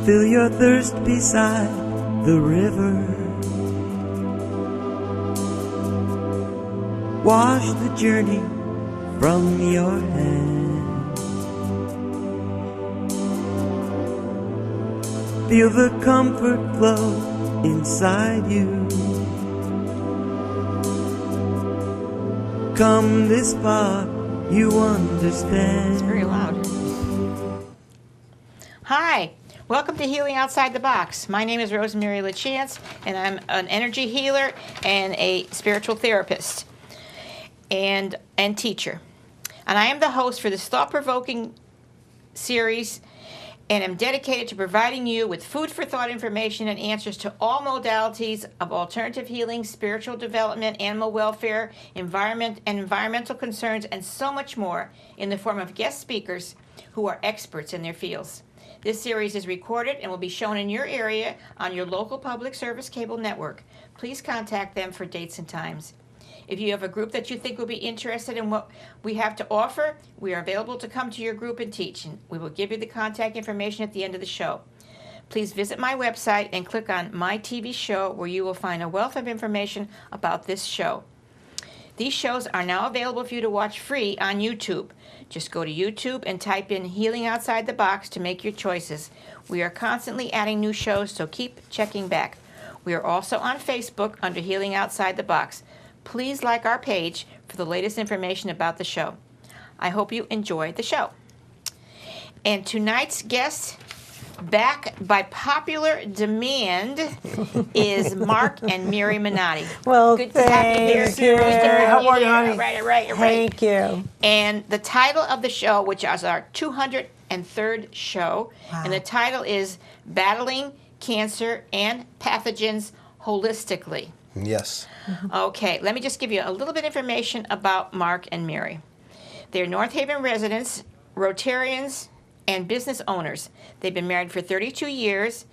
Fill your thirst beside the river. Wash the journey from your hands. Feel the comfort flow inside you. Come this far, you understand. It's very loud. Hi, welcome to Healing Outside the Box. My name is Rosemary Lachance, and I'm an energy healer and a spiritual therapist and teacher. And I am the host for this thought-provoking series, and I'm dedicated to providing you with food for thought information and answers to all modalities of alternative healing, spiritual development, animal welfare, environmental concerns, and so much more in the form of guest speakers who are experts in their fields. This series is recorded and will be shown in your area on your local public service cable network. Please contact them for dates and times. If you have a group that you think will be interested in what we have to offer, we are available to come to your group and teach. And we will give you the contact information at the end of the show. Please visit my website and click on My TV Show, where you will find a wealth of information about this show. These shows are now available for you to watch free on YouTube. Just go to YouTube and type in Healing Outside the Box to make your choices. We are constantly adding new shows, so keep checking back. We are also on Facebook under Healing Outside the Box. Please like our page for the latest information about the show. I hope you enjoy the show. And tonight's guest, back by popular demand, is Mark and Mary Minotti. Well, good to have you here. How are you, honey? Right. Thank you. And the title of the show, which is our 203rd show, and the title is Battling Cancer and Pathogens Holistically. Yes. Okay, let me just give you a little bit of information about Mark and Mary. They're North Haven residents, Rotarians, and business owners. They've been married for 32 years.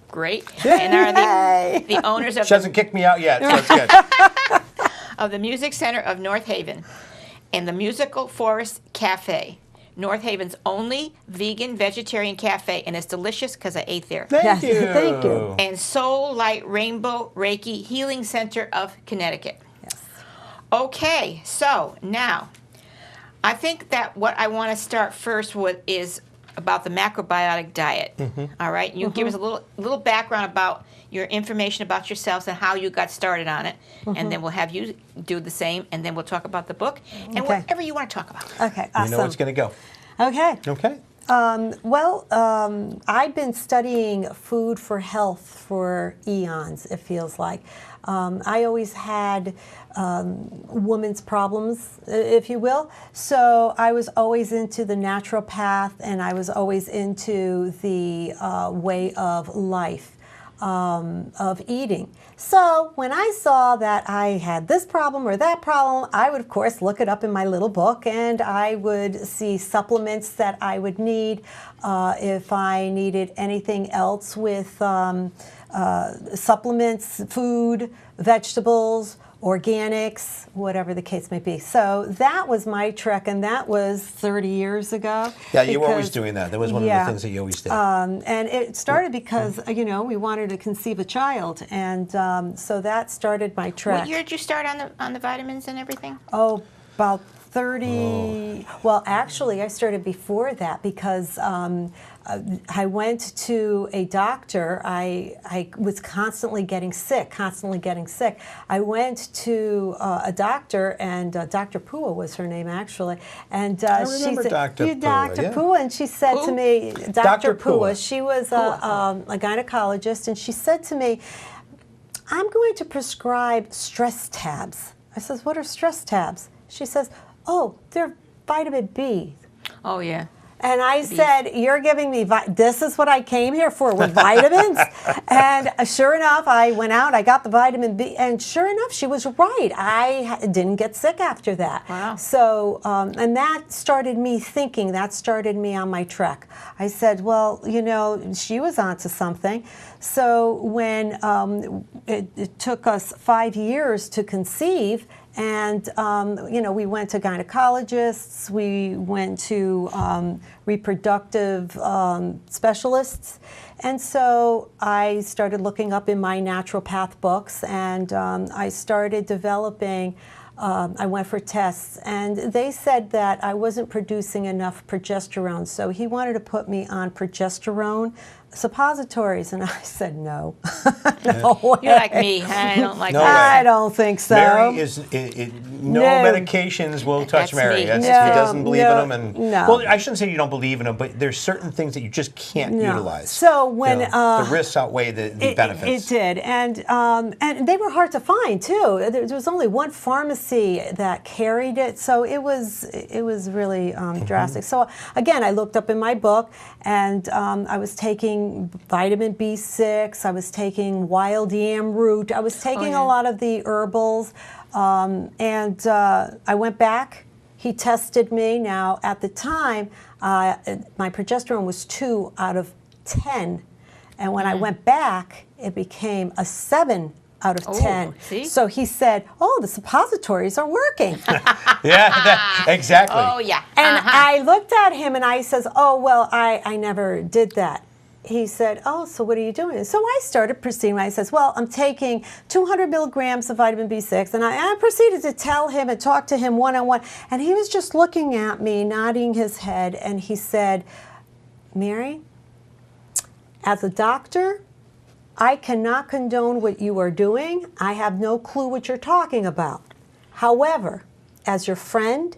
Great. And are the owners of... She hasn't kicked me out yet, so it's good. ...of the Music Center of North Haven and the Musical Forest Cafe, North Haven's only vegan vegetarian cafe, and it's delicious because I ate there. Thank you. Thank you. And Soul Light Rainbow Reiki Healing Center of Connecticut. Yes. Okay, so now, I think that what I want to start first with is about the macrobiotic diet. All right, you give us a little background about your information about yourselves and how you got started on it, and then we'll have you do the same, and then we'll talk about the book and whatever you want to talk about. Okay, awesome. You know it's going to go. Okay. Okay. I've been studying food for health for eons, it feels like. I always had women's problems, if you will. So I was always into the naturopath, and I was always into the way of life, of eating. So when I saw that I had this problem or that problem, I would, of course, look it up in my little book, and I would see supplements that I would need if I needed anything else with supplements, food, vegetables, organics, whatever the case may be. So that was my trek, and that was 30 years ago. Yeah, you were always doing that. That was one of the things that you always did. And it started because, we wanted to conceive a child, and so that started my trek. What year did you start on the vitamins and everything? Oh, about 30. Well, actually, I started before that because I went to a doctor. I was constantly getting sick. I went to a doctor, and Dr. Pua was her name, actually. And I remember she said, Dr. Pua, Dr. yeah. Pua, and she said to me, Dr. Pua, she was a gynecologist, and she said to me, I'm going to prescribe stress tabs. I says, what are stress tabs? She says, oh, they're vitamin B. Oh, yeah. And I said, you're giving me, this is what I came here for, with vitamins? And sure enough, I went out, I got the vitamin B, and sure enough, she was right. I didn't get sick after that. Wow. So, and that started me thinking, that started me on my trek. I said, well, she was onto something. So when it took us 5 years to conceive, And, we went to gynecologists, we went to reproductive specialists. And so I started looking up in my naturopath books, and I started developing, I went for tests, and they said that I wasn't producing enough progesterone. So he wanted to put me on progesterone suppositories, and I said no. No way. You're like me. I don't like No that. way. I don't think so. Mary is no No. medications will touch That's Mary. me. He No, doesn't believe no, in them, and no. well, I shouldn't say you don't believe in them, but there's certain things that you just can't No. utilize. So when the risks outweigh the benefits. It did, and they were hard to find too. There was only one pharmacy that carried it, so it was really drastic. So again, I looked up in my book, and I was taking vitamin B6. I was taking wild yam root. I was taking a lot of the herbals, and I went back. He tested me. Now, at the time, my progesterone was 2 out of 10. And when I went back, it became a 7 out of 10. See? So he said, oh, the suppositories are working. Exactly. Oh, yeah. And I looked at him and I says, oh, well, I never did that. He said, oh, so what are you doing? So I started proceeding. I says, well, I'm taking 200 milligrams of vitamin B6. And I proceeded to tell him and talk to him one-on-one. And he was just looking at me, nodding his head. And he said, Mary, as a doctor, I cannot condone what you are doing. I have no clue what you're talking about. However, as your friend,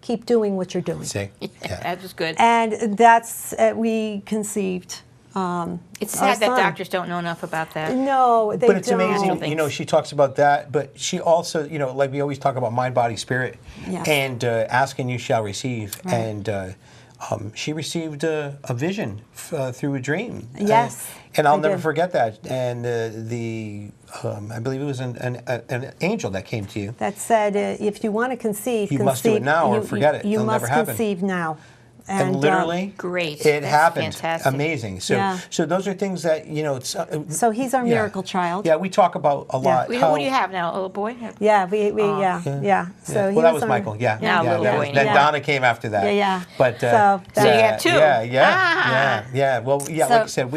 keep doing what you're doing. See? Yeah. That was good. And that's, we conceived It's our sad that son. doctors don't know enough about that. No, they don't. But it's amazing, she talks about that, but she also, like we always talk about mind, body, spirit, Yes. and ask and you shall receive. Right. And she received a vision through a dream. Yes, and I'll I never did. forget that. And I believe it was an angel that came to you. That said, if you want to conceive, You must do it now or forget it. You It'll must never happen. conceive now. And literally, Great. it That's happened. fantastic. Amazing. So, Yeah. so those are things that So he's our yeah. miracle child. Yeah, we talk about a lot. What do you have now, a little boy? Yeah, yeah. So he well, that was our- Michael. Yeah, Now yeah. little that boy. was- Then Yeah. Donna came after that. Yeah. But So So you have two. Yeah. Well, yeah. So- Like I said,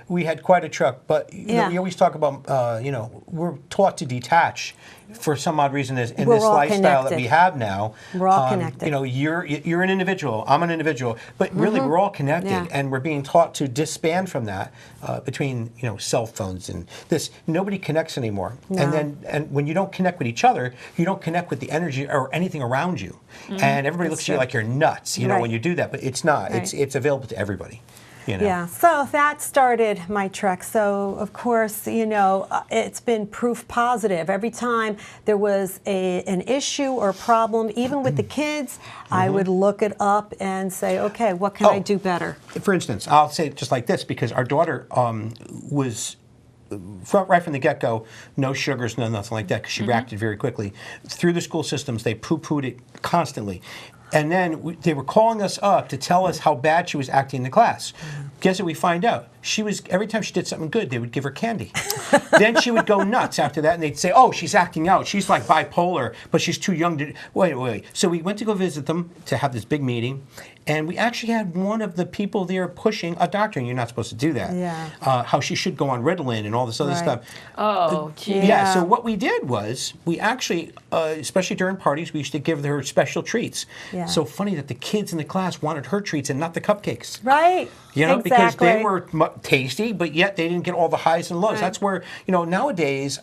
we had quite a truck, but we always talk about we're taught to detach. For some odd reason, in We're this all lifestyle that connected. we have now, We're all connected. You're an individual. I'm an individual, but really we're all connected, Yeah. and we're being taught to disband from that between cell phones and this. Nobody connects anymore, No. and when you don't connect with each other, you don't connect with the energy or anything around you, and everybody looks at you like you're nuts, Right. when you do that. But it's not. Right. It's available to everybody. Yeah, so that started my trek. So, of course, it's been proof positive. Every time there was an issue or problem, even with the kids, I would look it up and say, okay, what can I do better? For instance, I'll say it just like this because our daughter was right from the get-go, no sugars, no nothing like that, because she reacted very quickly. Through the school systems, they poo-pooed it constantly. And then they were calling us up to tell us how bad she was acting in the class. Guess what we find out? Every time she did something good, they would give her candy. Then she would go nuts after that, and they'd say, oh, she's acting out. She's like bipolar, but she's too young to... Wait. So we went to go visit them to have this big meeting, and we actually had one of the people there pushing a doctor, and you're not supposed to do that. Yeah. How she should go on Ritalin and all this other Right. stuff. Oh, gee. Yeah, so what we did was, we actually, especially during parties, we used to give her special treats. Yeah. So funny that the kids in the class wanted her treats and not the cupcakes. Right. Because they Exactly. were tasty, but yet they didn't get all the highs and lows. Right. That's where, nowadays,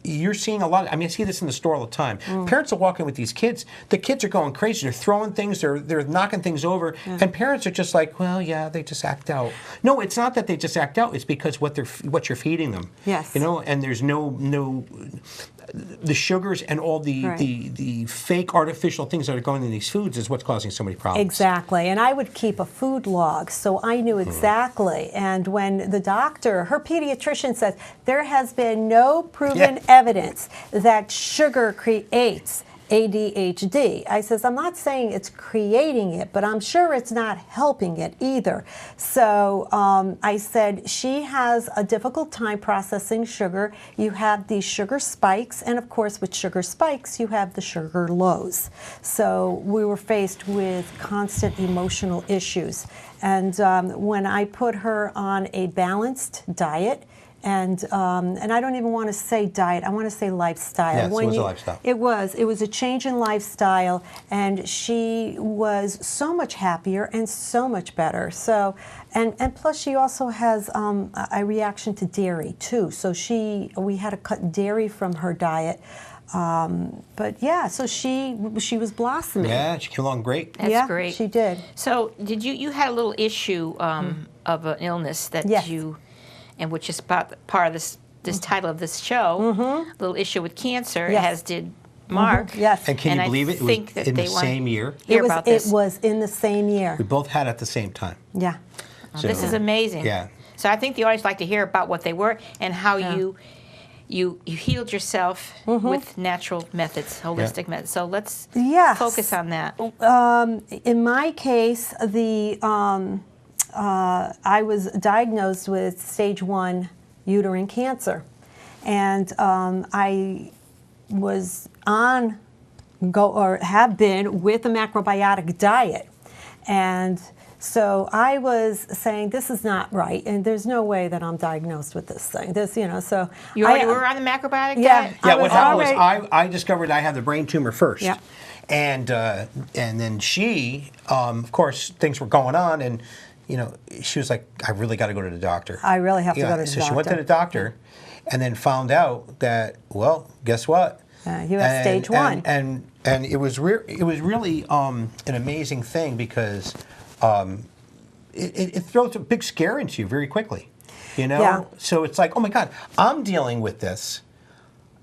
you're seeing a lot. I see this in the store all the time. Parents are walking with these kids. The kids are going crazy. They're throwing things. They're knocking things over. And parents are just like, well, yeah, they just act out. No, it's not that they just act out. It's because what you're feeding them. Yes. And there's no the sugars and all the fake artificial things that are going in these foods is what's causing so many problems. Exactly. And I would keep a food log, so I knew exactly. And when the doctor, her pediatrician says, there has been no proven evidence that sugar creates ADHD. I says, I'm not saying it's creating it, but I'm sure it's not helping it either. So I said, she has a difficult time processing sugar. You have these sugar spikes, and of course with sugar spikes, you have the sugar lows. So we were faced with constant emotional issues. And when I put her on a balanced diet, and I don't even want to say diet, I want to say lifestyle. Yes, it was a lifestyle. It was a change in lifestyle, and she was so much happier and so much better. So, and plus she also has a reaction to dairy too. So we had to cut dairy from her diet. But yeah, so she was blossoming. Yeah, she came along great. That's great. She did. So did you had a little issue of an illness that Yes. and which is part of this title of this show, a little issue with cancer, Yes. as did Mark. Yes. And can you believe it? It was think that in they the want same year. Hear about this. It was in the same year. We both had it at the same time. Yeah. Oh, this is amazing. Yeah. So I think the audience like to hear about what they were and how Yeah. you healed yourself with natural methods, holistic methods. So let's Yes. focus on that. In my case, I was diagnosed with stage 1 uterine cancer, and I was have been with a macrobiotic diet, and so I was saying this is not right, and there's no way that I'm diagnosed with this thing. So You already were on the macrobiotic Yeah. diet? Yeah, I what was happened was already- I discovered I had the brain tumor first. Yeah. And then she, of course, things were going on, and she was like, I really got to go to the doctor. I really have to go to the So she went to doctor. the doctor, and then found out that, well, guess what? You have stage 1. And it was really an amazing thing because it throws a big scare into you very quickly. Yeah. So it's like, oh my God, I'm dealing with this.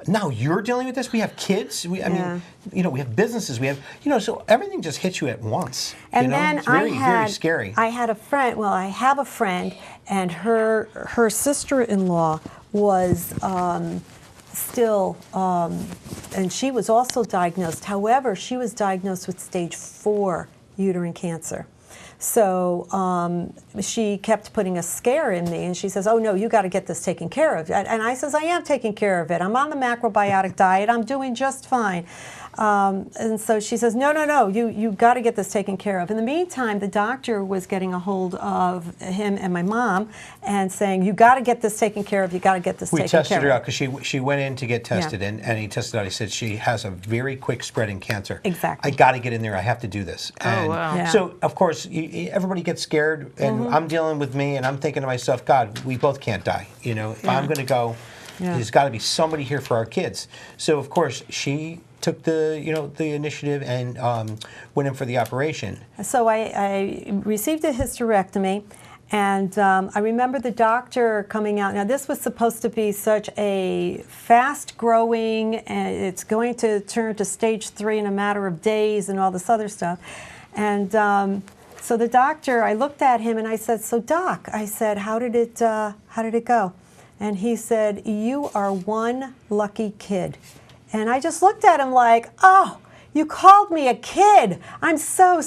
Now you're dealing with this. We have kids. We have businesses. We have, so everything just hits you at once. And then it's very, very scary. I had a friend. Well, I have a friend, and her sister-in-law was still, and she was also diagnosed. However, she was diagnosed with stage 4 uterine cancer. So she kept putting a scare in me, and she says, oh no, you got to get this taken care of. And I says, I am taking care of it. I'm on the macrobiotic diet. I'm doing just fine. And so she says, no, you got to get this taken care of. In the meantime, the doctor was getting a hold of him and my mom and saying, you got to get this taken care of. You got to get this taken care of. We tested her out because she went in to get tested, and he tested out. He said she has a very quick spreading cancer. Exactly. I got to get in there. I have to do this. And wow. Yeah. So, of course, everybody gets scared, and I'm dealing with me, and I'm thinking to myself, God, we both can't die. If I'm going to go, there's got to be somebody here for our kids. So, of course, she took the initiative and went in for the operation. So I received a hysterectomy, and I remember the doctor coming out. Now this was supposed to be such a fast-growing, and it's going to turn to stage 3 in a matter of days, and all this other stuff. And so the doctor, I looked at him and I said, "So Doc," I said, "how did it go?" And he said, "You are one lucky kid." And I just looked at him like, oh, you called me a kid. I'm so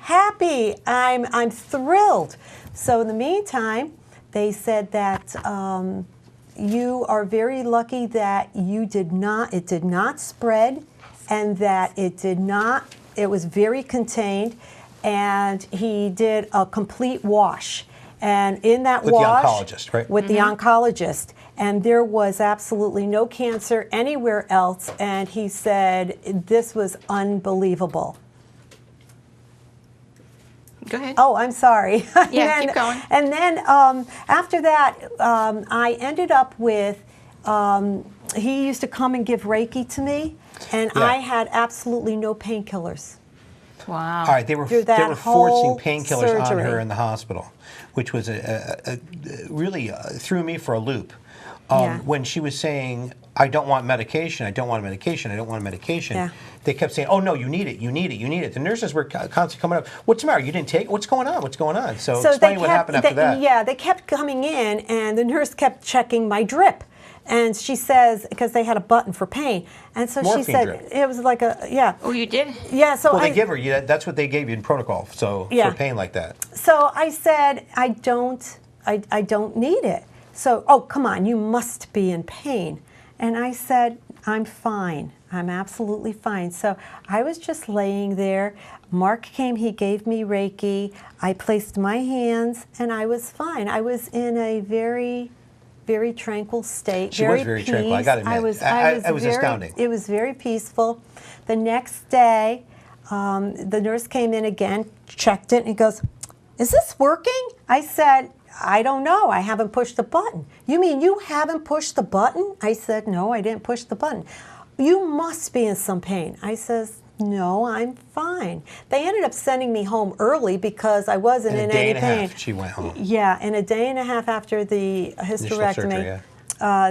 happy. I'm thrilled. So in the meantime, they said that you are very lucky that it did not spread, and that it was very contained, and he did a complete wash. And in that With wash, the oncologist, right? With the oncologist, and there was absolutely no cancer anywhere else, and he said this was unbelievable. Go ahead. Oh, I'm sorry. Yeah, keep going. And then after that, I ended up with, he used to come and give Reiki to me, and Yeah. I had absolutely no painkillers. Wow. All right, they were Through that forcing whole painkillers on surgery. her in the hospital, which was really threw me for a loop. Yeah. When she was saying, I don't want medication, I don't want medication, I don't want medication, Yeah. they kept saying, oh no, you need it, you need it, you need it. The nurses were constantly coming up, what's the matter, you didn't take it? What's going on, what's going on? So explain what happened after that. Yeah, they kept coming in, and the nurse kept checking my drip. And she says, because they had a button for pain. And so Morphine she said, drip. it was like a, yeah. Oh, you did? Yeah, so Well, they give her, that's what they gave you in protocol, so Yeah. for pain like that. So I said, I don't need it. So, oh, come on, you must be in pain. And I said, I'm fine. I'm absolutely fine. So I was just laying there. Mark came, he gave me Reiki. I placed my hands, and I was fine. I was in a very, very tranquil state. She was very tranquil, I gotta admit. It was astounding. It was very peaceful. The next day, the nurse came in again, checked it, and he goes, is this working? I said, I don't know. I haven't pushed the button. You mean you haven't pushed the button? I said, no, I didn't push the button. You must be in some pain. I says, no, I'm fine. They ended up sending me home early because I wasn't in any pain. A day and a half she went home. Yeah, and a day and a half after the hysterectomy,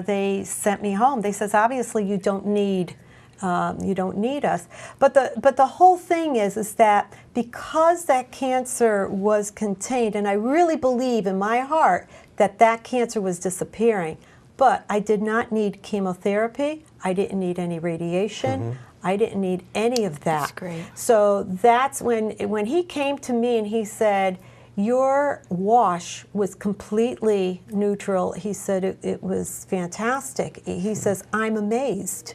they sent me home. They says, obviously you don't need us. But the whole thing is that because that cancer was contained, and I really believe in my heart that cancer was disappearing, but I did not need chemotherapy. I didn't need any radiation. I didn't need any of that. That's great. So that's when he came to me and he said, your wash was completely neutral. He said it was fantastic. He says, I'm amazed.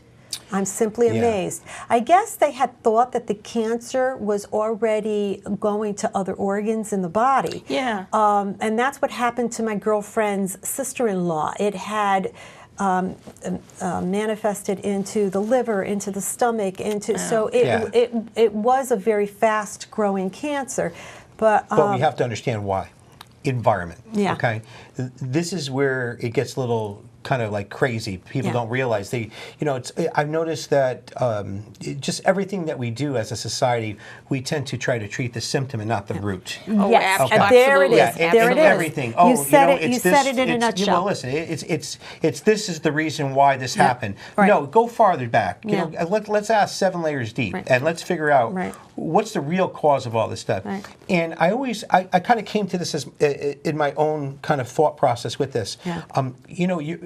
I'm simply amazed. I guess they had thought that the cancer was already going to other organs in the body. Yeah. And that's what happened to my girlfriend's sister-in-law. It had manifested into the liver, into the stomach, so it was a very fast-growing cancer. But we have to understand why. Environment. Yeah. Okay. This is where it gets a little kind of like crazy. People don't realize I've noticed that just everything that we do as a society, we tend to try to treat the symptom and not the root. Oh, yes. absolutely. And there it is. Yeah, There it is. Everything. Oh, you said it's it in a nutshell. Well, listen, it's this is the reason why this happened. Right. No, go farther back. Yeah. Let's ask 7 layers deep, Right. and let's figure out Right. what's the real cause of all this stuff. Right. And I kind of came to this as in my own kind of thought process with this. Yeah.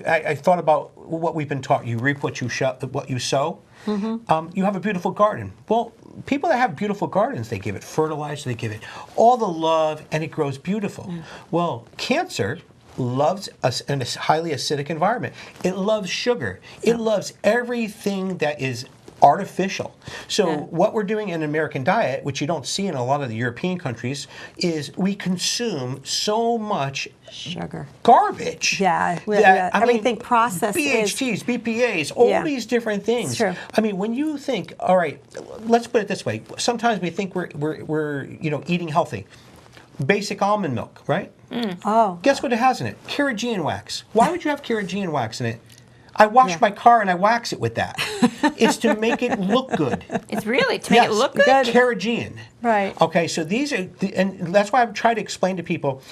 I thought about what we've been taught. You reap what you sow. You have a beautiful garden. Well, people that have beautiful gardens, they give it fertilizer, they give it all the love, and it grows beautiful. Well, cancer loves a highly acidic environment. It loves sugar. It loves everything that is artificial. So what we're doing in an American diet, which you don't see in a lot of the European countries, is we consume so much Sugar. garbage. Yeah, everything processed BHTs, BPAs, all these different things. It's true. I mean, when you think, all right, let's put it this way. Sometimes we think we're eating healthy. Basic almond milk, right? Oh. Guess what it has in it? Carrageenan wax. Why would you have carrageenan wax in it? I wash my car and I wax it with that. It's to make it look good. It's really to make it look good? Carrageenan. Right. Okay, so these are, and that's why I've tried to explain to people,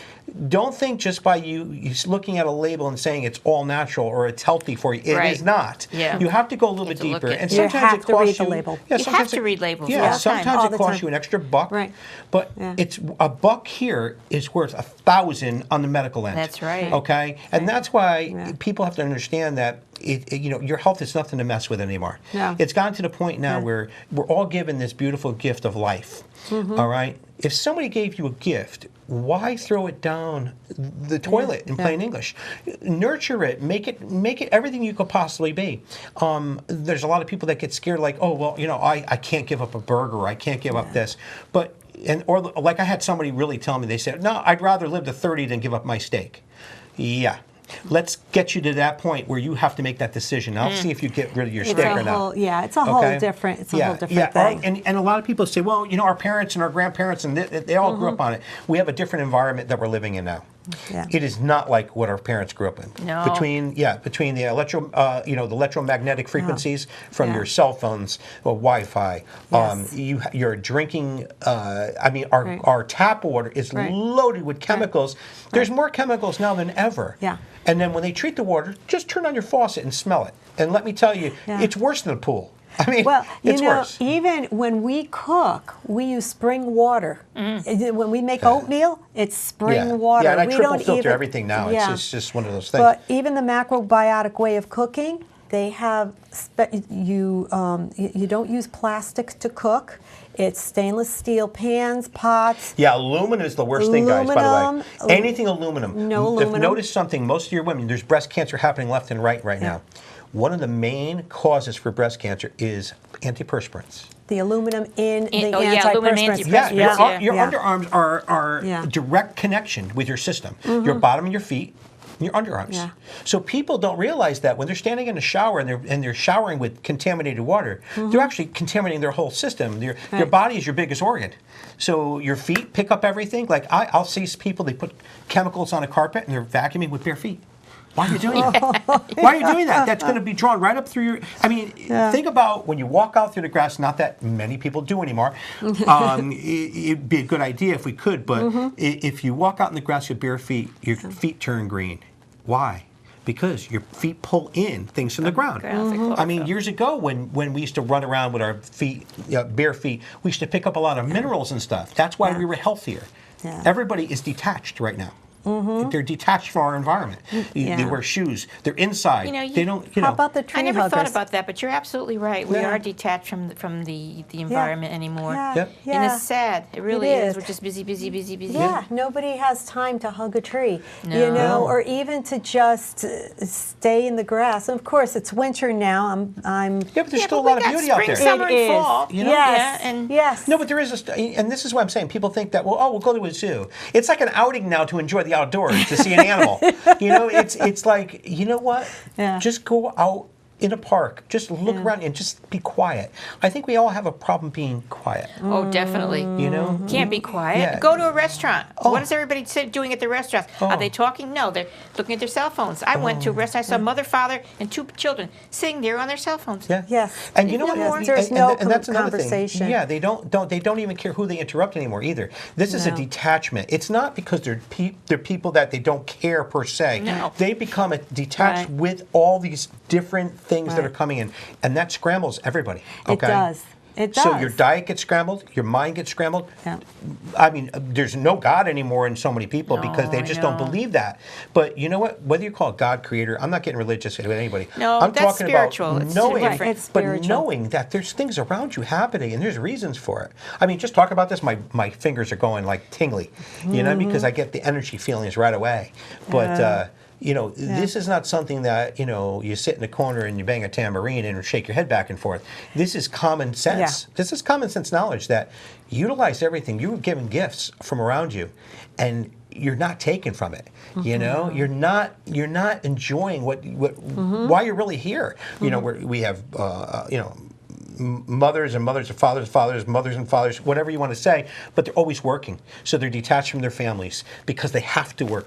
don't think just by you looking at a label and saying it's all natural or it's healthy for you. It is not. Yeah. You have to go a little bit to look deeper. at And it. You sometimes have it to read costs the you. label. Yeah, You sometimes have to read labels Yeah, all the time. sometimes All it the costs time. you an extra buck. Right. But it's a buck here is worth 1,000 on the medical end. That's right. Okay? And that's why people have to understand that your health is nothing to mess with anymore. No. It's gotten to the point now where we're all given this beautiful gift of life. All right? If somebody gave you a gift, why throw it down the toilet in plain English? Nurture it, make it everything you could possibly be. There's a lot of people that get scared, like, oh well, I can't give up a burger, or I can't give up this, or like I had somebody really tell me, they said, no, I'd rather live to 30 than give up my steak. Yeah. Let's get you to that point where you have to make that decision. I'll see if you get rid of your steak or not. It's a whole different thing. And a lot of people say, well, our parents and our grandparents, and they all grew up on it. We have a different environment that we're living in now. Yeah. It is not like what our parents grew up in. No. Between the the electromagnetic frequencies from your cell phones, Wi-Fi. Yes. You're drinking. Our tap water is loaded with chemicals. Right. There's more chemicals now than ever. Yeah. And then when they treat the water, just turn on your faucet and smell it. And let me tell you, it's worse than a pool. I mean, well, it's worse. even when we cook, we use spring water. When we make oatmeal, it's spring water. Yeah, and I we triple don't filter even, everything now. Yeah. It's just one of those things. But even the macrobiotic way of cooking, they have you don't use plastic to cook. It's stainless steel pans, pots. Yeah, aluminum is the worst thing, guys, by the Aluminum. way. Anything aluminum. No aluminum. Notice something, most of your women, there's breast cancer happening left and right now. One of the main causes for breast cancer is antiperspirants. The aluminum in the aluminum antiperspirants. antiperspirants. Your Yeah. underarms are Yeah. direct connection with your system. Your bottom of your feet, and your underarms. Yeah. So people don't realize that when they're standing in a shower and they're showering with contaminated water, they're actually contaminating their whole system. Your body is your biggest organ. So your feet pick up everything. Like I'll see people, they put chemicals on a carpet and they're vacuuming with bare feet. Why are you doing that? Why are you doing that? That's going to be drawn right up through your. I mean, think about when you walk out through the grass. Not that many people do anymore. It'd be a good idea if we could, but if you walk out in the grass with bare feet, your feet turn green. Why? Because your feet pull in things from the ground. I mean, years ago when we used to run around with our feet, bare feet, we used to pick up a lot of minerals and stuff. That's why we were healthier. Everybody is detached right now. They're detached from our environment. They wear shoes. They're inside. They don't. How about the tree I never huggers? thought about that, but you're absolutely right. We are detached from the environment anymore. Yeah. And it's sad. It really is. We're just busy. Yeah, nobody has time to hug a tree, No. or even to just stay in the grass. And of course, it's winter now. But there's still a lot of beauty out there. Spring, summer, and fall. Yes. Yes. No, but there is and this is what I'm saying. People think that, we'll go to a zoo. It's like an outing now to enjoy the outdoors, to see an animal. It's like, you know what? Yeah. Just go out in a park. Just look around and just be quiet. I think we all have a problem being quiet. Oh, definitely. Can't be quiet. Yeah. Go to a restaurant. What is everybody doing at the restaurant? Are they talking? No, they're looking at their cell phones. I went to a restaurant. I saw mother, father, and 2 children sitting there on their cell phones. Yeah. Yes. And you know what? Yes, there's no that's another conversation. thing. Yeah, they don't even care who they interrupt anymore either. This is a detachment. It's not because they're people that they don't care per se. No. They become detached with all these different things that are coming in, and that scrambles everybody. Okay? It does. It does. So your diet gets scrambled, your mind gets scrambled. Yeah. I mean, there's no God anymore in so many people because they just don't believe that. But you know what? Whether you call it God, Creator, I'm not getting religious with anybody. No, I'm that's talking spiritual. about It's knowing, different. It's but spiritual. knowing that there's things around you happening and there's reasons for it. I mean, just talking about this, my fingers are going like tingly, because I get the energy feelings right away. But this is not something that, you sit in a corner and you bang a tambourine and shake your head back and forth. This is common sense. Yeah. This is common sense knowledge that utilize everything. You were given gifts from around you, and you're not taken from it. You're not enjoying why you're really here. We have mothers and mothers of fathers, mothers and fathers, whatever you want to say, but they're always working. So they're detached from their families because they have to work.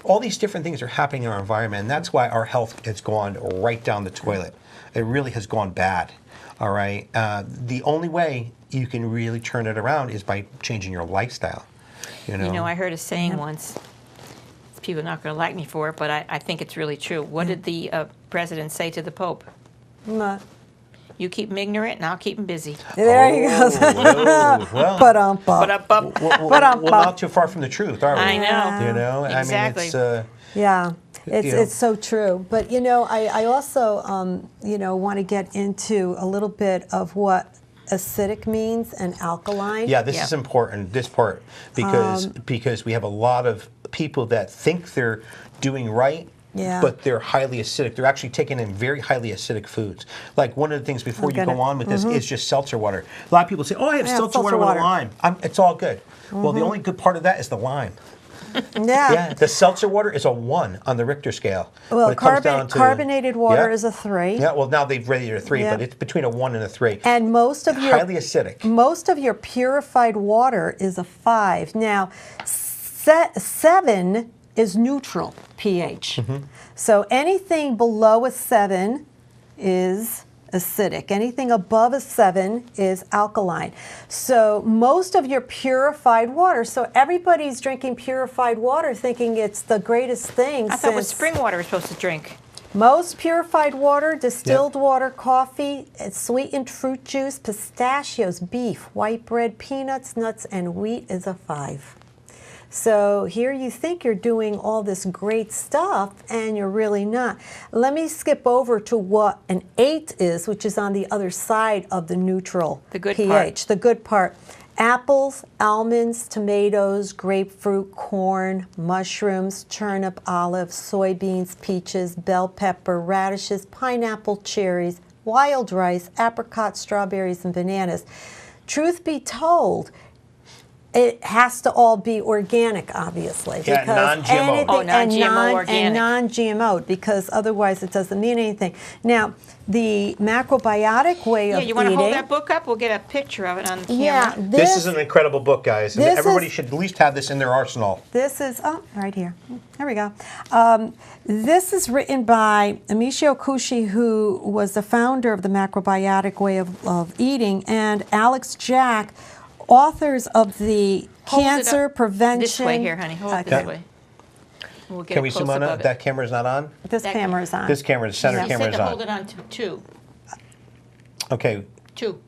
All these different things are happening in our environment, and that's why our health has gone right down the toilet. It really has gone bad. All right. The only way you can really turn it around is by changing your lifestyle. I heard a saying once. People are not going to like me for it, but I think it's really true. What did the president say to the Pope? Not. You keep him ignorant, and I'll keep him busy. There you go. Well, But not too far from the truth, are we? I know. Exactly. Yeah, it's so true. But I also want to get into a little bit of what acidic means and alkaline. Yeah, this is important, this part, because we have a lot of people that think they're doing right, but they're highly acidic. They're actually taking in very highly acidic foods. Like one of the things before you go on with this is just seltzer water. A lot of people say, I have seltzer water with a lime. It's all good. Well, the only good part of that is the lime. Yeah. The seltzer water is a 1 on the Richter scale. Well, carbonated water is a 3. Yeah, well, now they've rated it a 3, but it's between a 1 and a 3. And most of your highly acidic. Most of your purified water is a 5. Now, 7 is neutral pH. So anything below a 7 is acidic. Anything above a 7 is alkaline. So most of your purified water, so everybody's drinking purified water thinking it's the greatest thing. I thought it was spring water we're supposed to drink. Most purified water, distilled water, coffee, sweetened fruit juice, pistachios, beef, white bread, peanuts, nuts, and wheat is a 5. So here you think you're doing all this great stuff, and you're really not. Let me skip over to what an 8 is, which is on the other side of the neutral The good pH. part. The good part. Apples, almonds, tomatoes, grapefruit, corn, mushrooms, turnip, olives, soybeans, peaches, bell pepper, radishes, pineapple, cherries, wild rice, apricots, strawberries, and bananas. Truth be told, it has to all be organic, obviously. Yeah, because non-GMO. anything- Oh, non-GMO organic. And non-GMO, because otherwise it doesn't mean anything. Now, the macrobiotic way Yeah, of you want to eating. hold that book up? We'll get a picture of it on the camera. Yeah, This is an incredible book, guys. And this everybody is- should at least have this in their arsenal. This is, right here. There we go. This is written by Michio Kushi, who was the founder of the macrobiotic way of eating, and Alex Jack, authors of the Hold it Cancer up Prevention. This way here, honey. Hold it Okay. this way. We'll get Can a we zoom on close-up it? of That camera's not on? This That- camera is on. This camera, the center Yeah. He camera said is to hold on. it on two. Okay. Two.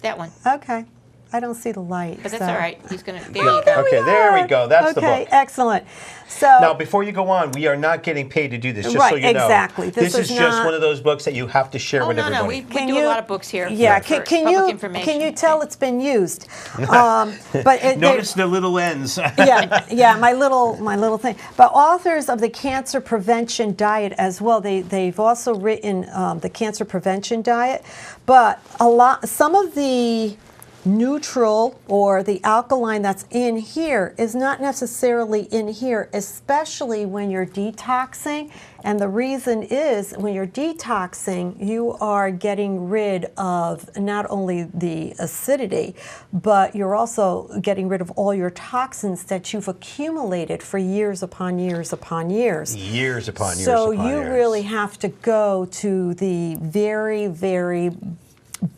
That one. Okay. I don't see the light. But that's so- all right. He's going to, there you go. Okay, there we go. That's the Okay, book. excellent. So Now, before you go on, we are not getting paid to do this, just so Right, you know. exactly. This This is is just not- one of those books that you have to share Oh, with no, everybody. no. We do a lot of books here. Yeah, for can public you information. tell it's been used? But Notice the little ends. yeah, my little thing. But authors of the Cancer Prevention Diet as well. They've also written the Cancer Prevention Diet, but some of the neutral or the alkaline that's in here is not necessarily in here, especially when you're detoxing. And the reason is when you're detoxing, you are getting rid of not only the acidity, but you're also getting rid of all your toxins that you've accumulated for years upon years upon years. Years upon years So upon you years. really have to go to the very, very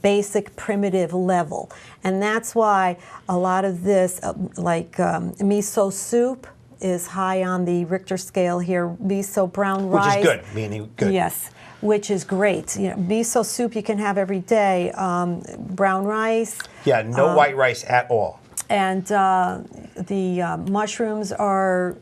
basic primitive level, and that's why a lot of this miso soup is high on the Richter scale here. Miso brown Which rice, is good, meaning good. yes, which is great. You know, miso soup you can have every day. Brown rice, Yeah, no white rice at all. and the mushrooms are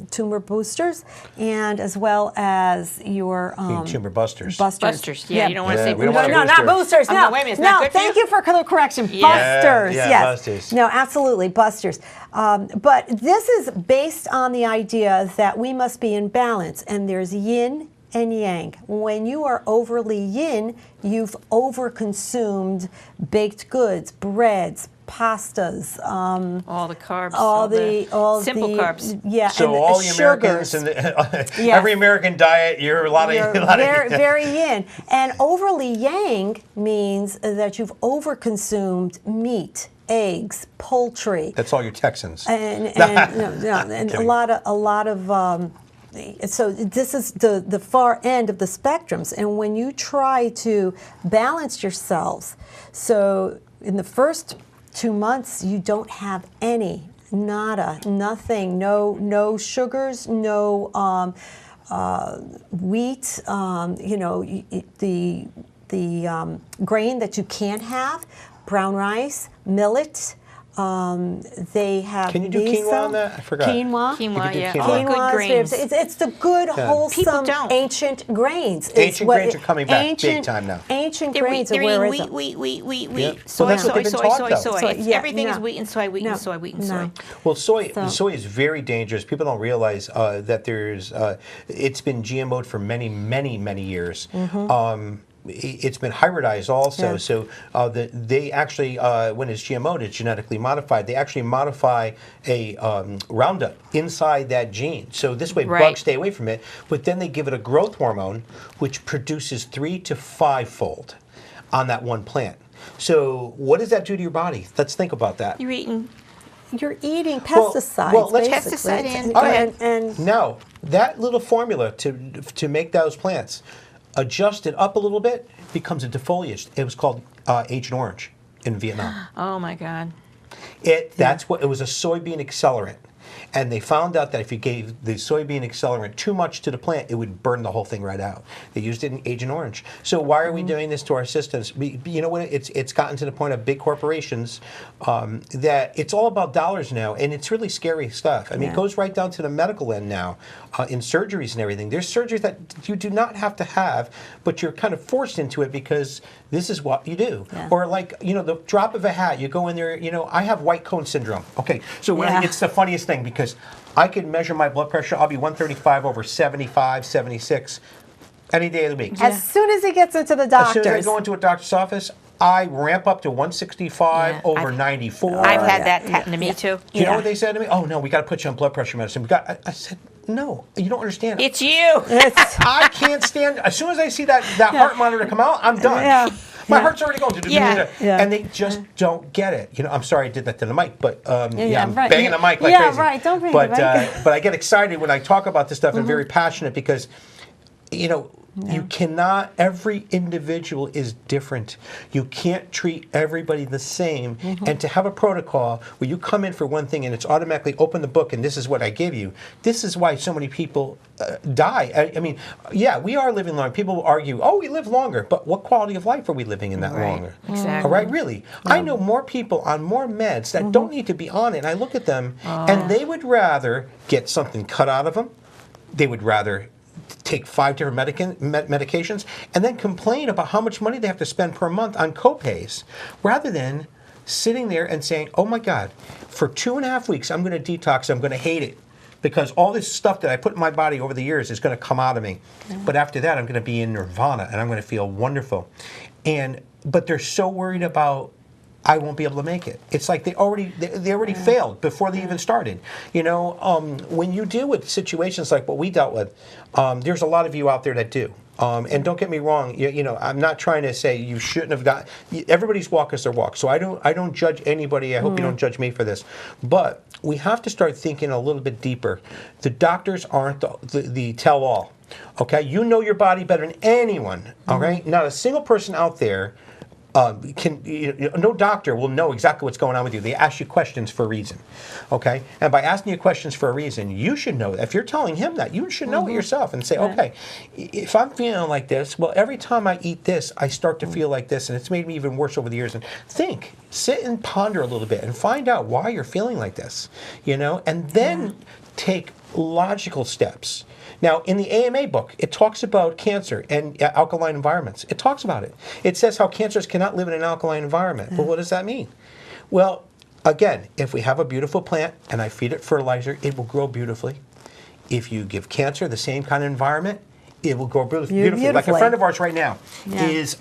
tumor boosters, and as well as your Tumor busters. Busters. Yeah, you don't want to Yeah, say we don't No, want no, not boosters. Oh, No, no, wait a minute, it's no. not good for Thank you? you for color correction. Yeah. Busters. Yeah, Yes. busters. No, absolutely, busters. But this is based on the idea that we must be in balance, and there's yin and yang. When you are overly yin, you've overconsumed baked goods, breads, pastas, all the carbs. all the simple carbs. Yeah, So and all the sugars. Americans, and Yes. every American diet, you're a lot of... You're a lot very, of very yin. And overly yang means that you've overconsumed meat, eggs, poultry, That's all your Texans. and a lot of. So this is the far end of the spectrums, and when you try to balance yourselves, so in the first 2 months you don't have any, nada, nothing, no sugars, no wheat, the grain that you can't have, brown rice, millet. They have. Can you do miso, quinoa on that? I forgot. Quinoa. You Quinoa, could do yeah. quinoa. All Quinoa good is grains. very- It's the good, wholesome, People don't. ancient grains. It's Ancient what- grains are coming back big time now. Ancient They're, grains they're are where eating is wheat, it? wheat, Yep. soy, Well, that's what soy, they've been soy, taught, soy, though. soy. Soy, yeah, Everything is no. wheat and soy, wheat No, and soy, wheat and no. soy. Well, soy So- is very dangerous. People don't realize that there's it's been GMO'd for many, many, many years. It's been hybridized also. Yeah. So they actually, when it's GMO'd, it's genetically modified. They actually modify a Roundup inside that gene. So this way Right. bugs stay away from it. But then they give it a growth hormone, which produces 3 to 5-fold on that one plant. So what does that do to your body? Let's think about that. You're eating. You're eating Well, pesticides. let's- basically. Pesticide and- All right. and Now, that little formula to make those plants adjusted up a little bit becomes a defoliage. It was called Agent Orange in Vietnam. Oh my God. That's what it was, a soybean accelerant. And they found out that if you gave the soybean accelerant too much to the plant, it would burn the whole thing right out. They used it in Agent Orange. So why are we doing this to our systems? You know what? It's gotten to the point of big corporations that it's all about dollars now, and it's really scary stuff. I mean, it goes right down to the medical end now, in surgeries and everything. There's surgeries that you do not have to have, but you're kind of forced into it because this is what you do. Or like, you know, the drop of a hat, you go in there, you know, I have white cone syndrome. Okay, so it's the funniest thing because I can measure my blood pressure. I'll be 135 over 75, 76 any day of the week. As soon as he gets into the doctor's. As soon as I go into a doctor's office, I ramp up to 165 over 94. I've had that happen to me too. Do you know what they said to me? Oh no, we got to put you on blood pressure medicine. I said, no, you don't understand. It's you. I can't stand. As soon as I see that heart monitor come out, I'm done. My heart's already going. And they just don't get it. You know, I'm sorry I did that to the mic, but I'm banging the mic like crazy. Right. Don't bang the mic. But I get excited when I talk about this stuff. I'm very passionate because, you know, you cannot, every individual is different. You can't treat everybody the same. And to have a protocol where you come in for one thing and it's automatically open the book and this is what I give you, this is why so many people die. I mean, yeah, we are living longer. People will argue, oh, we live longer, but what quality of life are we living in that longer? Exactly. All right, really. I know more people on more meds that don't need to be on it, and I look at them and they would rather get something cut out of them. They would rather take 5 different medications and then complain about how much money they have to spend per month on copays, rather than sitting there and saying, oh my God, for 2.5 weeks I'm going to detox, I'm going to hate it because all this stuff that I put in my body over the years is going to come out of me. But after that I'm going to be in nirvana and I'm going to feel wonderful. But they're so worried about I won't be able to make it. It's like they already failed before they even started. You know, when you deal with situations like what we dealt with, there's a lot of you out there that do. And don't get me wrong. You know, I'm not trying to say you shouldn't have got. Everybody's walk is their walk. So I don't judge anybody. I hope you don't judge me for this. But we have to start thinking a little bit deeper. The doctors aren't the tell-all. Okay, you know your body better than anyone. All right, not a single person out there. No doctor will know exactly what's going on with you. They ask you questions for a reason, okay? And by asking you questions for a reason, you should know that. If you're telling him that, you should know it yourself and say, okay, if I'm feeling like this, well, every time I eat this, I start to feel like this, and it's made me even worse over the years. And sit and ponder a little bit and find out why you're feeling like this, you know? And then take logical steps. Now, in the AMA book, it talks about cancer and alkaline environments. It talks about it. It says how cancers cannot live in an alkaline environment. Well, what does that mean? Well, again, if we have a beautiful plant and I feed it fertilizer, it will grow beautifully. If you give cancer the same kind of environment, it will grow beautifully. Like a friend of ours right now is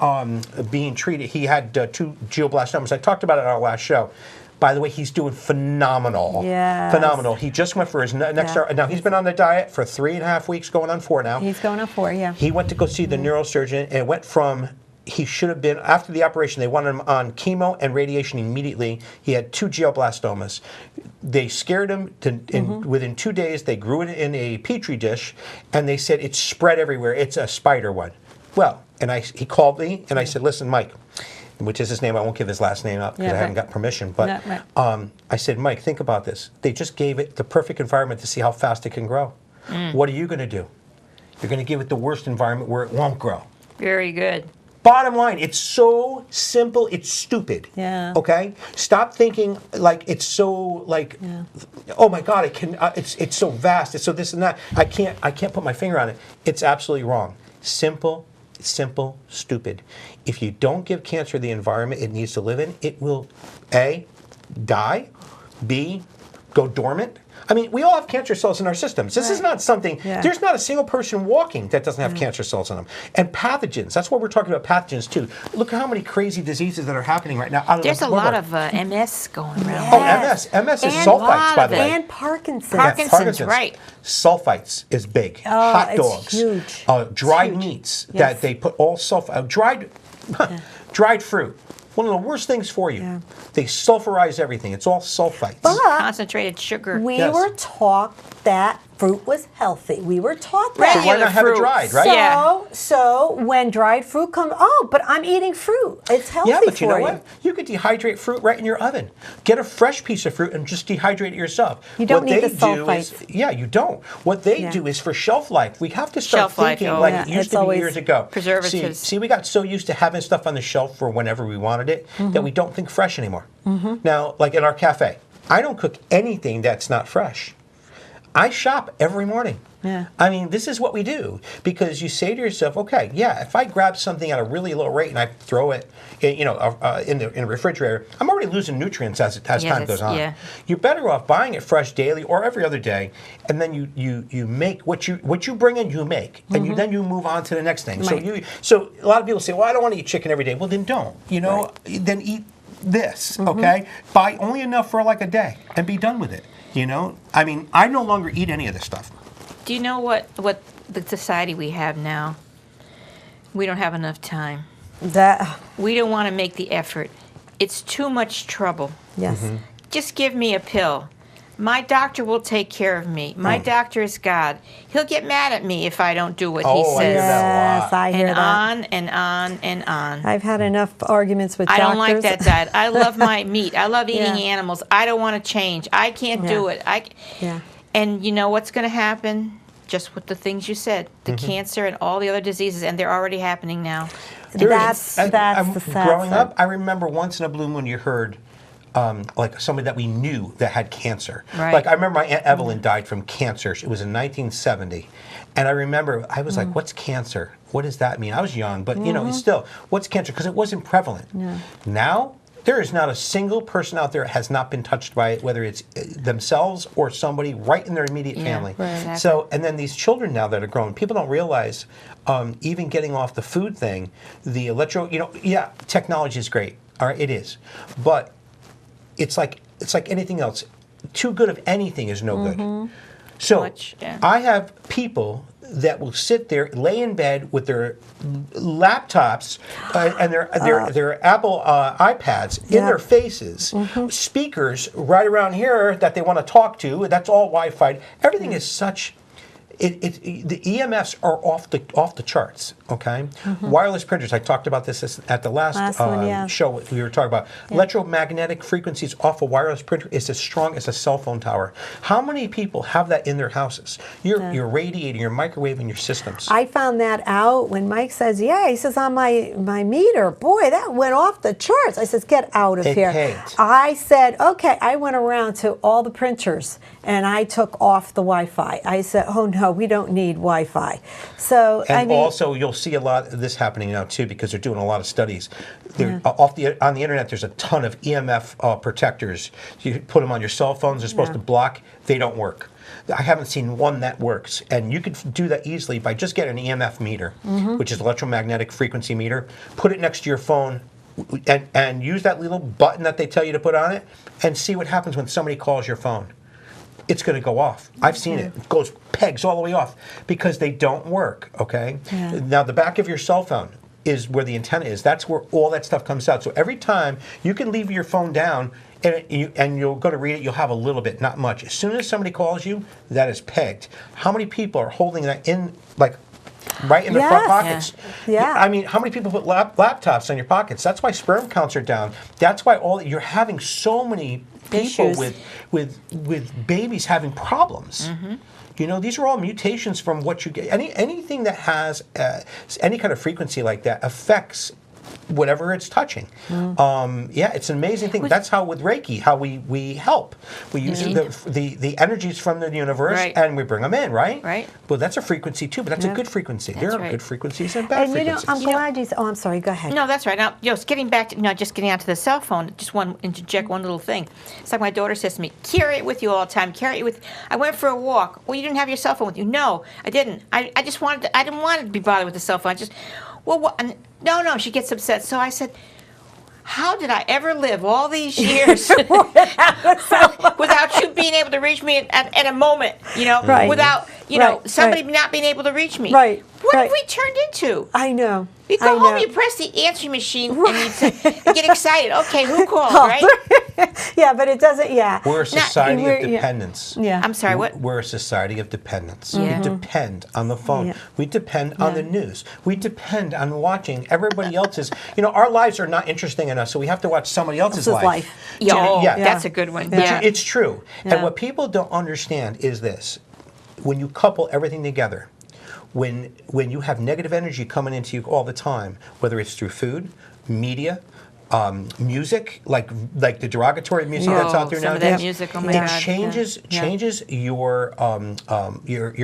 being treated. He had 2 glioblastomas. I talked about it on our last show. By the way, he's doing phenomenal. Yes. Phenomenal. He just went for his next. Now, he's been on the diet for 3.5 weeks, going on 4 now. He's going on 4, yeah. He went to go see the neurosurgeon, and it went from, he should have been, after the operation, they wanted him on chemo and radiation immediately. He had 2 glioblastomas. They scared him. Within 2 days, they grew it in a petri dish, and they said it's spread everywhere. It's a spider one. Well, and he called me, and I said, listen, Mike, which is his name. I won't give his last name up because I haven't got permission. But I said, Mike, think about this. They just gave it the perfect environment to see how fast it can grow. What are you going to do? You're going to give it the worst environment where it won't grow. Very good. Bottom line, it's so simple, it's stupid. Yeah. Okay? Stop thinking like it's so like, oh my God, it can. It's so vast. It's so this and that. I can't put my finger on it. It's absolutely wrong. Simple, stupid. If you don't give cancer the environment it needs to live in, it will A, die, B, go dormant. I mean, we all have cancer cells in our systems. This is not something, there's not a single person walking that doesn't have cancer cells in them. And pathogens, that's what we're talking about, pathogens too. Look at how many crazy diseases that are happening right now. There's a lot of MS going around. Yes. Oh, MS is sulfites, by the way. And Parkinson's. Parkinson's, right. Sulfites is big. Oh, hot it's dogs. huge. Dried meats that they put all sulfite, dried fruit. One of the worst things for you. Yeah. They sulfurize everything. It's all sulfites. But concentrated sugar. We were taught that fruit was healthy. We were taught that. Regular Why not have it fruit. dried, right? Yeah. So when dried fruit comes, but I'm eating fruit. It's healthy Yeah, but for you know what? You could dehydrate fruit right in your oven. Get a fresh piece of fruit and just dehydrate it yourself. You don't What need they the do sulfites. you don't. What they Yeah. do is for shelf life. We have to start Shelf life, thinking oh. like Yeah, it used it's to be always years ago. preservatives. See, we got so used to having stuff on the shelf for whenever we wanted it that we don't think fresh anymore. Now, like in our cafe, I don't cook anything that's not fresh. I shop every morning. Yeah. I mean, this is what we do because you say to yourself, okay, yeah, if I grab something at a really low rate and I throw it, in the refrigerator, I'm already losing nutrients as time goes on. yeah. You're better off buying it fresh daily or every other day, and then you make what you bring in, you make, and then you move on to the next thing. Right. So a lot of people say, well, I don't want to eat chicken every day. Well, then don't. Then eat this. Okay, buy only enough for like a day and be done with it. I mean, I no longer eat any of this stuff. Do you know what the society we have now? We don't have enough time. We don't want to make the effort. It's too much trouble. Yes. Just give me a pill. My doctor will take care of me. My doctor is God. He'll get mad at me if I don't do what he I hear says. that a lot. Yes, I hear And that. on and on and on. I've had enough arguments with I doctors. don't like that diet. I love my meat. I love eating Yeah. animals. I don't want to change. I can't do it. Yeah. And you know what's going to happen? Just with the things you said, the cancer and all the other diseases, and they're already happening now. That's the sad growing thing. up, I remember once in a blue moon you heard like somebody that we knew that had cancer. Right. Like I remember my Aunt Evelyn died from cancer. It was in 1970. And I remember I was like, what's cancer? What does that mean? I was young, but still, what's cancer? Because it wasn't prevalent. Now, there is not a single person out there that has not been touched by it, whether it's themselves or somebody right in their immediate family. Right. Exactly. So, and then these children now that are grown, people don't realize, even getting off the food thing, the technology is great. All right, it is, but it's like anything else. Too good of anything is no good. So I have people that will sit there, lay in bed with their laptops and their Apple iPads in their faces, speakers right around here that they want to talk to. That's all Wi-Fi. Everything is such. The EMFs are off the charts. Okay, wireless printers. I talked about this at the last one, show. We were talking about electromagnetic frequencies off a wireless printer is as strong as a cell phone tower. How many people have that in their houses? You're radiating, you're microwaving your systems. I found that out when Mike says, he says on my meter, boy, that went off the charts. I says, get out of here. Pegged. I said, okay. I went around to all the printers and I took off the Wi-Fi. I said, oh no, we don't need Wi-Fi. So And also, you'll see a lot of this happening now too, because they're doing a lot of studies. On the internet, there's a ton of EMF protectors. You put them on your cell phones. They're supposed to block. They don't work. I haven't seen one that works. And you could do that easily by just getting an EMF meter, which is electromagnetic frequency meter. Put it next to your phone. And use that little button that they tell you to put on it, and see what happens when somebody calls your phone. It's going to go off. I've seen it. It goes pegs all the way off because they don't work, okay? Now, the back of your cell phone is where the antenna is. That's where all that stuff comes out. So every time you can leave your phone down and you'll go to read it, you'll have a little bit, not much. As soon as somebody calls you, that is pegged. How many people are holding that in, like, right in their front pockets? Yeah. I mean, how many people put laptops on your pockets? That's why sperm counts are down. That's why you're having so many people with babies having problems. These are all mutations from what you get. Anything that has any kind of frequency like that affects whatever it's touching. It's an amazing thing. That's how with Reiki, how we help. We use the energies from the universe and we bring them in, right? Right. Well, that's a frequency too, but that's a good frequency. There are good frequencies and bad frequencies. I'm glad you said, I'm sorry, go ahead. No, that's right. Now, just getting back to, just getting onto the cell phone, just interject one little thing. It's like my daughter says to me, carry it with you all the time. I went for a walk. Well, you didn't have your cell phone with you. No, I didn't. I didn't want to be bothered with the cell phone. No, she gets upset. So I said, how did I ever live all these years without you being able to reach me at a moment, without, somebody not being able to reach me? Right. What have we turned into? I know. You go home, you press the answering machine, and you get excited. Okay, who called, right? Yeah, but it doesn't. Yeah. We're a society of yeah. dependence. Yeah. I'm sorry, what? We're a society of dependence. Yeah. We depend on the phone. Yeah. We depend on the news. We depend on watching everybody else's. Our lives are not interesting enough, so we have to watch somebody else's life. Yeah, oh, Yeah. that's a good one. Yeah. Yeah. It's true. Yeah. And what people don't understand is this. When you couple everything together, when you have negative energy coming into you all the time, whether it's through food, media, music, like the derogatory music that's out there some of nowadays, that music, oh my it God, changes your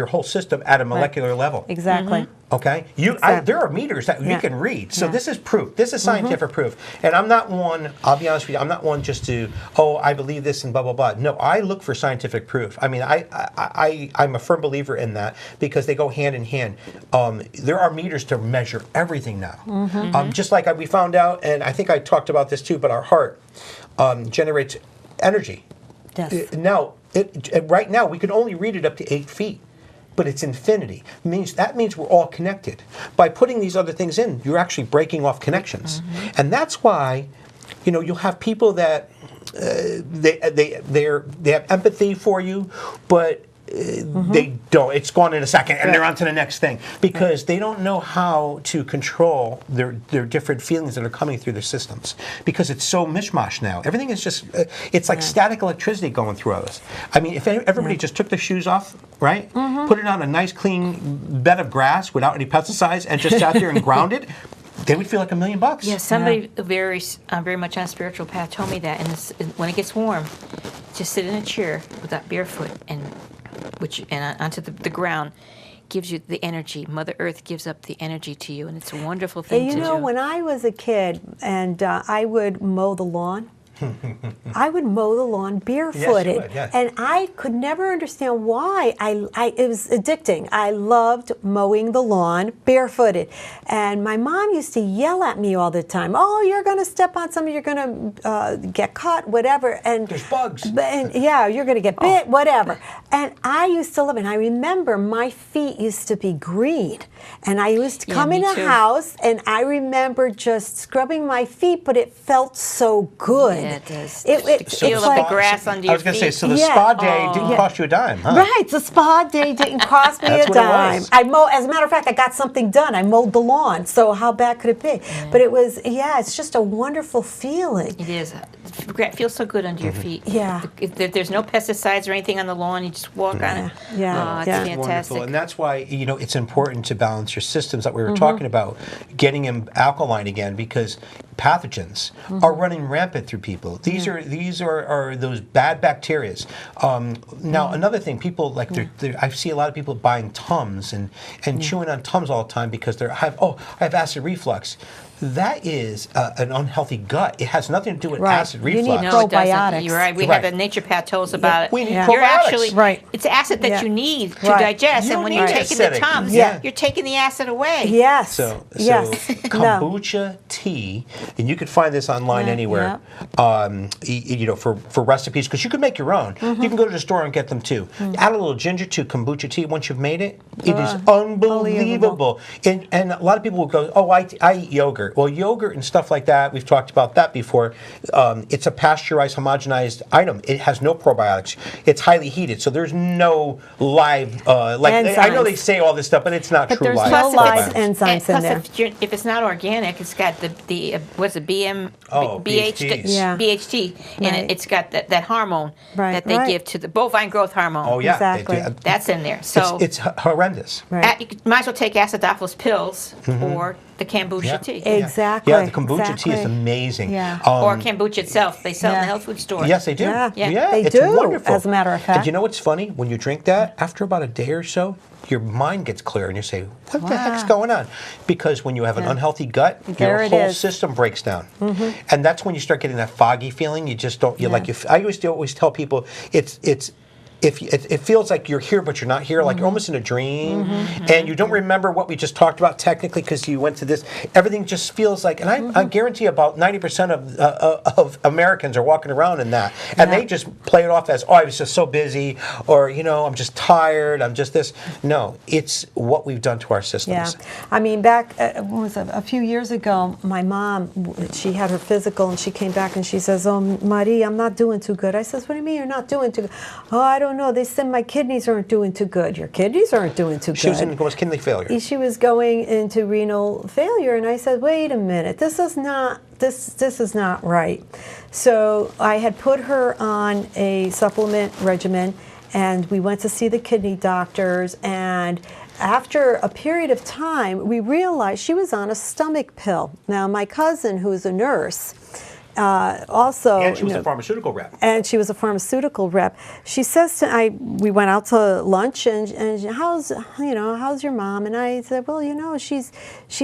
whole system at a molecular level. Exactly. Okay, there are meters that you can read. So this is proof. This is scientific proof. And I'm not one. I'll be honest with you. I'm not one just to I believe this and blah blah blah. No, I look for scientific proof. I mean, I'm a firm believer in that because they go hand in hand. There are meters to measure everything now. Just like we found out, and I think I talked about this too. But our heart generates energy. Yes. Now, right now we can only read it up to 8 feet. But it's infinity. That means we're all connected. By putting these other things in, you're actually breaking off connections, and that's why, you'll have people that they have empathy for you, but they don't. It's gone in a second, and they're on to the next thing because they don't know how to control their different feelings that are coming through their systems because it's so mishmash now. Everything is just it's like static electricity going through us. I mean, if everybody just took their shoes off, right, put it on a nice clean bed of grass without any pesticides, and just sat there and ground it, they would feel like $1 million. Yeah, somebody very much on a spiritual path told me that, and when it gets warm, just sit in a chair without barefoot and onto the ground. Gives you the energy. Mother Earth gives up the energy to you, and it's a wonderful thing to do. When I was a kid and I would mow the lawn, I would mow the lawn barefooted, Yes, you would, yes. and I could never understand why. It was addicting. I loved mowing the lawn barefooted, and my mom used to yell at me all the time. Oh, you're going to step on something. You're going to get caught, whatever. And there's bugs. And yeah, you're going to get bit, whatever. And I used to love it. And I remember my feet used to be green, and I used to come in a house, and I remember just scrubbing my feet, but it felt so good. Yeah, it does. Feel the grass under your feet. I was going to say, so the spa day didn't cost you a dime, huh? Right, the spa day didn't cost me a That's what it dime. was. As a matter of fact, I got something done. I mowed the lawn, so how bad could it be? But it was, it's just a wonderful feeling. It is. It feels so good under your feet. Yeah. There's no pesticides or anything on the lawn. You just walk on it. Yeah. Oh, it's Yeah. fantastic. Wonderful. And that's why, it's important to balance your systems that we were talking about, getting them alkaline again, because pathogens are running rampant through people. These are those bad bacteria. Now, another thing, people I see a lot of people buying Tums and chewing on Tums all the time because I have acid reflux. That is an unhealthy gut. It has nothing to do with acid You need reflux. No, it doesn't. probiotics. You're right. We have a naturopath told us about it. We need You're probiotics. actually it's acid that you need to digest, You and when don't you're need taking the acidic. Tums, you're taking the acid away. Yes. So yes. kombucha tea, and you can find this online anywhere. For recipes, because you can make your own. You can go to the store and get them too. Add a little ginger to kombucha tea. Once you've made it, it is unbelievable. And a lot of people will go, "Oh, I eat yogurt." Well, yogurt and stuff like that, we've talked about that before. It's a pasteurized, homogenized item. It has no probiotics. It's highly heated, so there's no live. I know they say all this stuff, but it's not true. There's live no live probiotics. enzymes in there. If it's not organic, it's got the what's it, BHT. BHT, and it's got that hormone that they give to the bovine growth hormone. Oh yeah, Exactly. they do. That's in there. So it's horrendous. Right. you might as well take acidophilus pills or the kombucha tea. Exactly. Yeah, the kombucha tea is amazing. Yeah. Or kombucha itself. They sell it in the health food store. Yes, they do. Yeah, Yeah, they it's do, wonderful. as a matter of fact. And you know what's funny? When you drink that, after about a day or so, your mind gets clear and you say, what the heck's going on? Because when you have an unhealthy gut, There your it whole is. system breaks down. And that's when you start getting that foggy feeling. You just don't, I always tell people, it's it feels like you're here, but you're not here, like you're almost in a dream, and you don't remember what we just talked about technically because you went to this. Everything just feels like, and I guarantee about 90% of Americans are walking around in that, and they just play it off as, oh, I was just so busy, or I'm just tired, I'm just this. No, it's what we've done to our systems. Yeah, I mean, back a few years ago, my mom, she had her physical, and she came back and she says, "Oh, Marie, I'm not doing too good." I says, "What do you mean you're not doing too good?" "Oh, I don't know. They said my kidneys aren't doing too good." "Your kidneys aren't doing too good." She was kidney failure. She was going into renal failure, and I said, "Wait a minute. This is not right." So I had put her on a supplement regimen, and we went to see the kidney doctors, and after a period of time, we realized she was on a stomach pill. Now, my cousin, who is a nurse, also, and she was a pharmaceutical rep. And she was a pharmaceutical rep. She says to we went out to lunch, and how's your mom? And I said, well, she's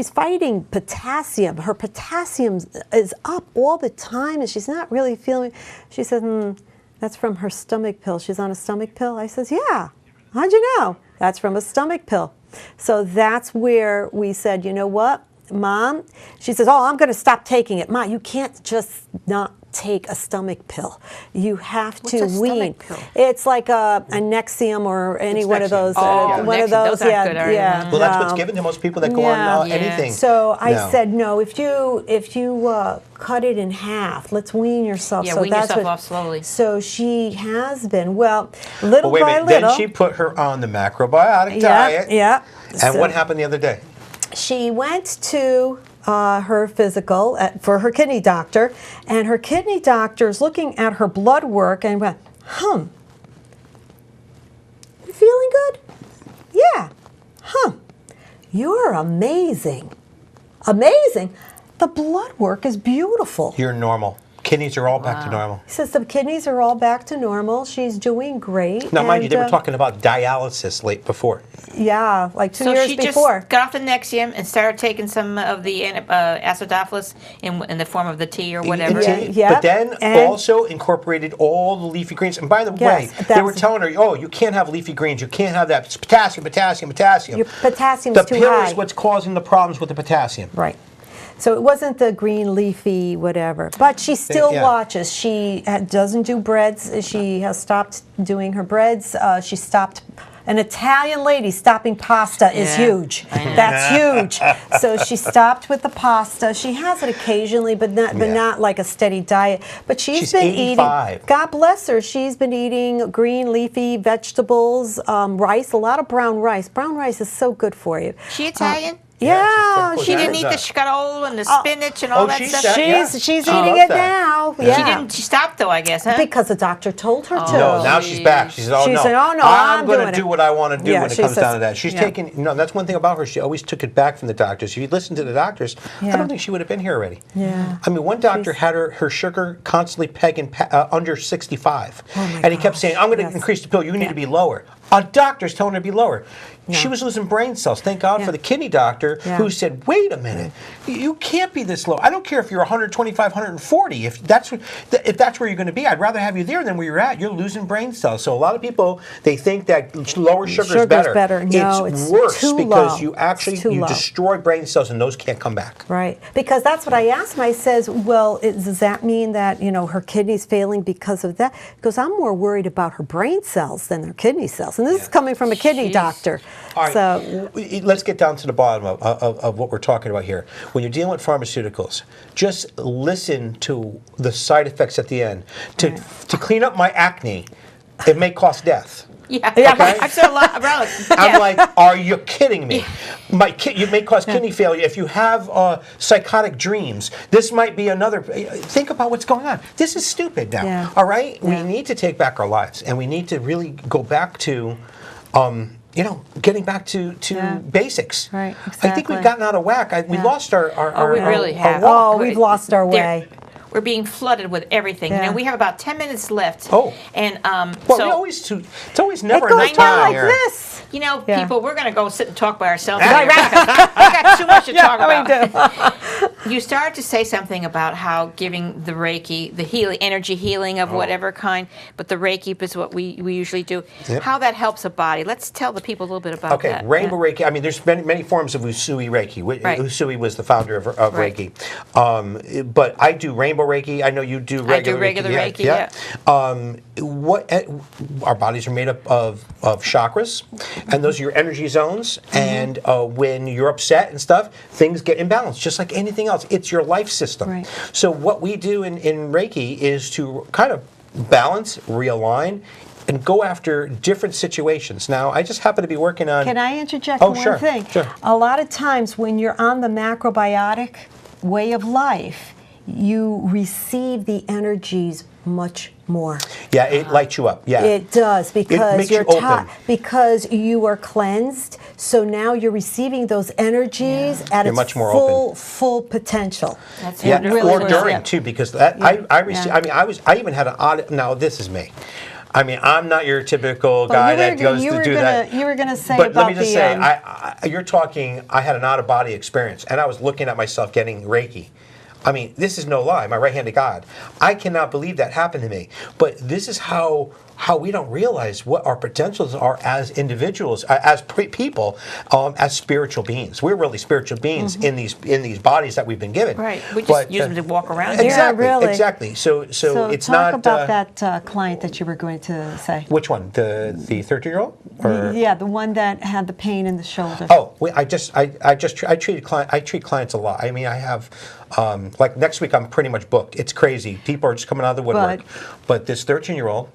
fighting potassium. Her potassium is up all the time, and she's not really feeling. She said, that's from her stomach pill. She's on a stomach pill. I says, yeah. How'd you know? That's from a stomach pill. So that's where we said, you know what, Mom? She says, oh, I'm going to stop taking it. Ma, you can't just not take a stomach pill. You have to wean. Pill? It's like a Nexium or any one of those. One of those. Those aren't good, are yeah. Well, that's what's given to most people that go on anything. So I said, no. If you cut it in half, let's wean yourself. Yeah, so wean yourself off slowly. So she has been little wait by a minute. little. Then she put her on the macrobiotic diet. Yeah. And what happened the other day? She went to her physical for her kidney doctor, and her kidney doctor's looking at her blood work and went, you feeling good? Yeah. You're amazing. Amazing. The blood work is beautiful. You're normal. Kidneys are all back to normal. He says the kidneys are all back to normal. She's doing great. Now, mind you, they were talking about dialysis before. Yeah, like 2 years before. So she just got off the Nexium and started taking some of the acidophilus in the form of the tea or whatever. Yeah. But then also incorporated all the leafy greens. And by the way, they were telling her, oh, you can't have leafy greens. You can't have that. It's potassium. Your potassium's too high. The pill is what's causing the problems with the potassium. Right. So it wasn't the green leafy whatever, but she still watches. She doesn't do breads. She has stopped doing her breads. She stopped. An Italian lady stopping pasta is huge. That's huge. So she stopped with the pasta. She has it occasionally, but not like a steady diet. But she's been 85. eating. God bless her. She's been eating green leafy vegetables, rice, a lot of brown rice. Brown rice is so good for you. She Italian? Yeah, she didn't eat the scharole and the spinach and all that stuff. She's eating it now. Yeah. She stopped though, I guess, huh? Because the doctor told her to. No, now she's back. She said, She said, "Oh, no, I'm doing going to do what I want to do when it comes down to that." She's taking. No, that's one thing about her. She always took it back from the doctors. If you listen to the doctors, I don't think she would have been here already. Yeah. I mean, one doctor had her sugar constantly pegging under 65, and he kept saying, "I'm going to increase the pill. You need to be lower." A doctor's telling her to be lower. She was losing brain cells. Thank God for the kidney doctor who said, wait a minute, you can't be this low. I don't care if you're 125, 140. If that's where you're going to be, I'd rather have you there than where you're at. You're losing brain cells. So a lot of people, they think that lower sugar is better. No, it's worse too because low. you destroy brain cells and those can't come back. Right. Because that's what I asked him. I says, well, does that mean that, her kidney's failing because of that? Because I'm more worried about her brain cells than her kidney cells. And this is coming from a kidney doctor. All right, so let's get down to the bottom of what we're talking about here. When you're dealing with pharmaceuticals, just listen to the side effects at the end. To clean up my acne, it may cost death. Yeah, okay? I've said a lot about it. I'm like, are you kidding me? You may cause kidney failure. If you have psychotic dreams, this might be another. Think about what's going on. This is stupid now. All right? Yeah. We need to take back our lives, and we need to really go back to getting back to basics. Right, exactly. I think we've gotten out of whack. We lost our we really have. We've lost our way. We're being flooded with everything. Yeah. We have about 10 minutes left. Oh. And it's always never enough time time like here. this. People, we're going to go sit and talk by ourselves. I got too much to talk about. You started to say something about how giving the Reiki, the healing, energy healing of whatever kind, but the Reiki is what we usually do. Yep. How that helps a body. Let's tell the people a little bit about that. Okay, Rainbow Reiki. I mean, there's many forms of Usui Reiki. Right. Usui was the founder of Right. Reiki. But I do Rainbow Reiki. I know you do regular Reiki, yeah. Our bodies are made up of chakras, and those are your energy zones. And when you're upset and stuff, things get imbalanced, just like anything else. It's your life system. Right. So what we do in Reiki is to kind of balance, realign, and go after different situations. Now, I just happen to be working on... Can I interject Oh, one sure, thing? sure. A lot of times when you're on the macrobiotic way of life, you receive the energies much more. Yeah, it lights you up. Yeah. It does, because makes you open. because you are cleansed. So now you're receiving those energies at You're its much more open. full potential. That's Yeah, wonderful. really or is, during yeah. too, because that I received. Yeah. I mean, I even had an odd. Now this is me. I mean, I'm not your typical guy that goes to do that. You were going to say But about let me just the, say, you're talking. I had an out of body experience, and I was looking at myself getting Reiki. I mean, this is no lie. My right hand to God. I cannot believe that happened to me. But this is how we don't realize what our potentials are as individuals, as people, as spiritual beings. We're really spiritual beings in these bodies that we've been given. Right. We just use them to walk around. Exactly. Yeah, really. Exactly. So it's talk not about that client that you were going to say. Which one? The 13-year-old? Yeah, the one that had the pain in the shoulder. Oh, I treat clients a lot. I mean, I have like next week I'm pretty much booked. It's crazy. People are just coming out of the woodwork. But this 13-year-old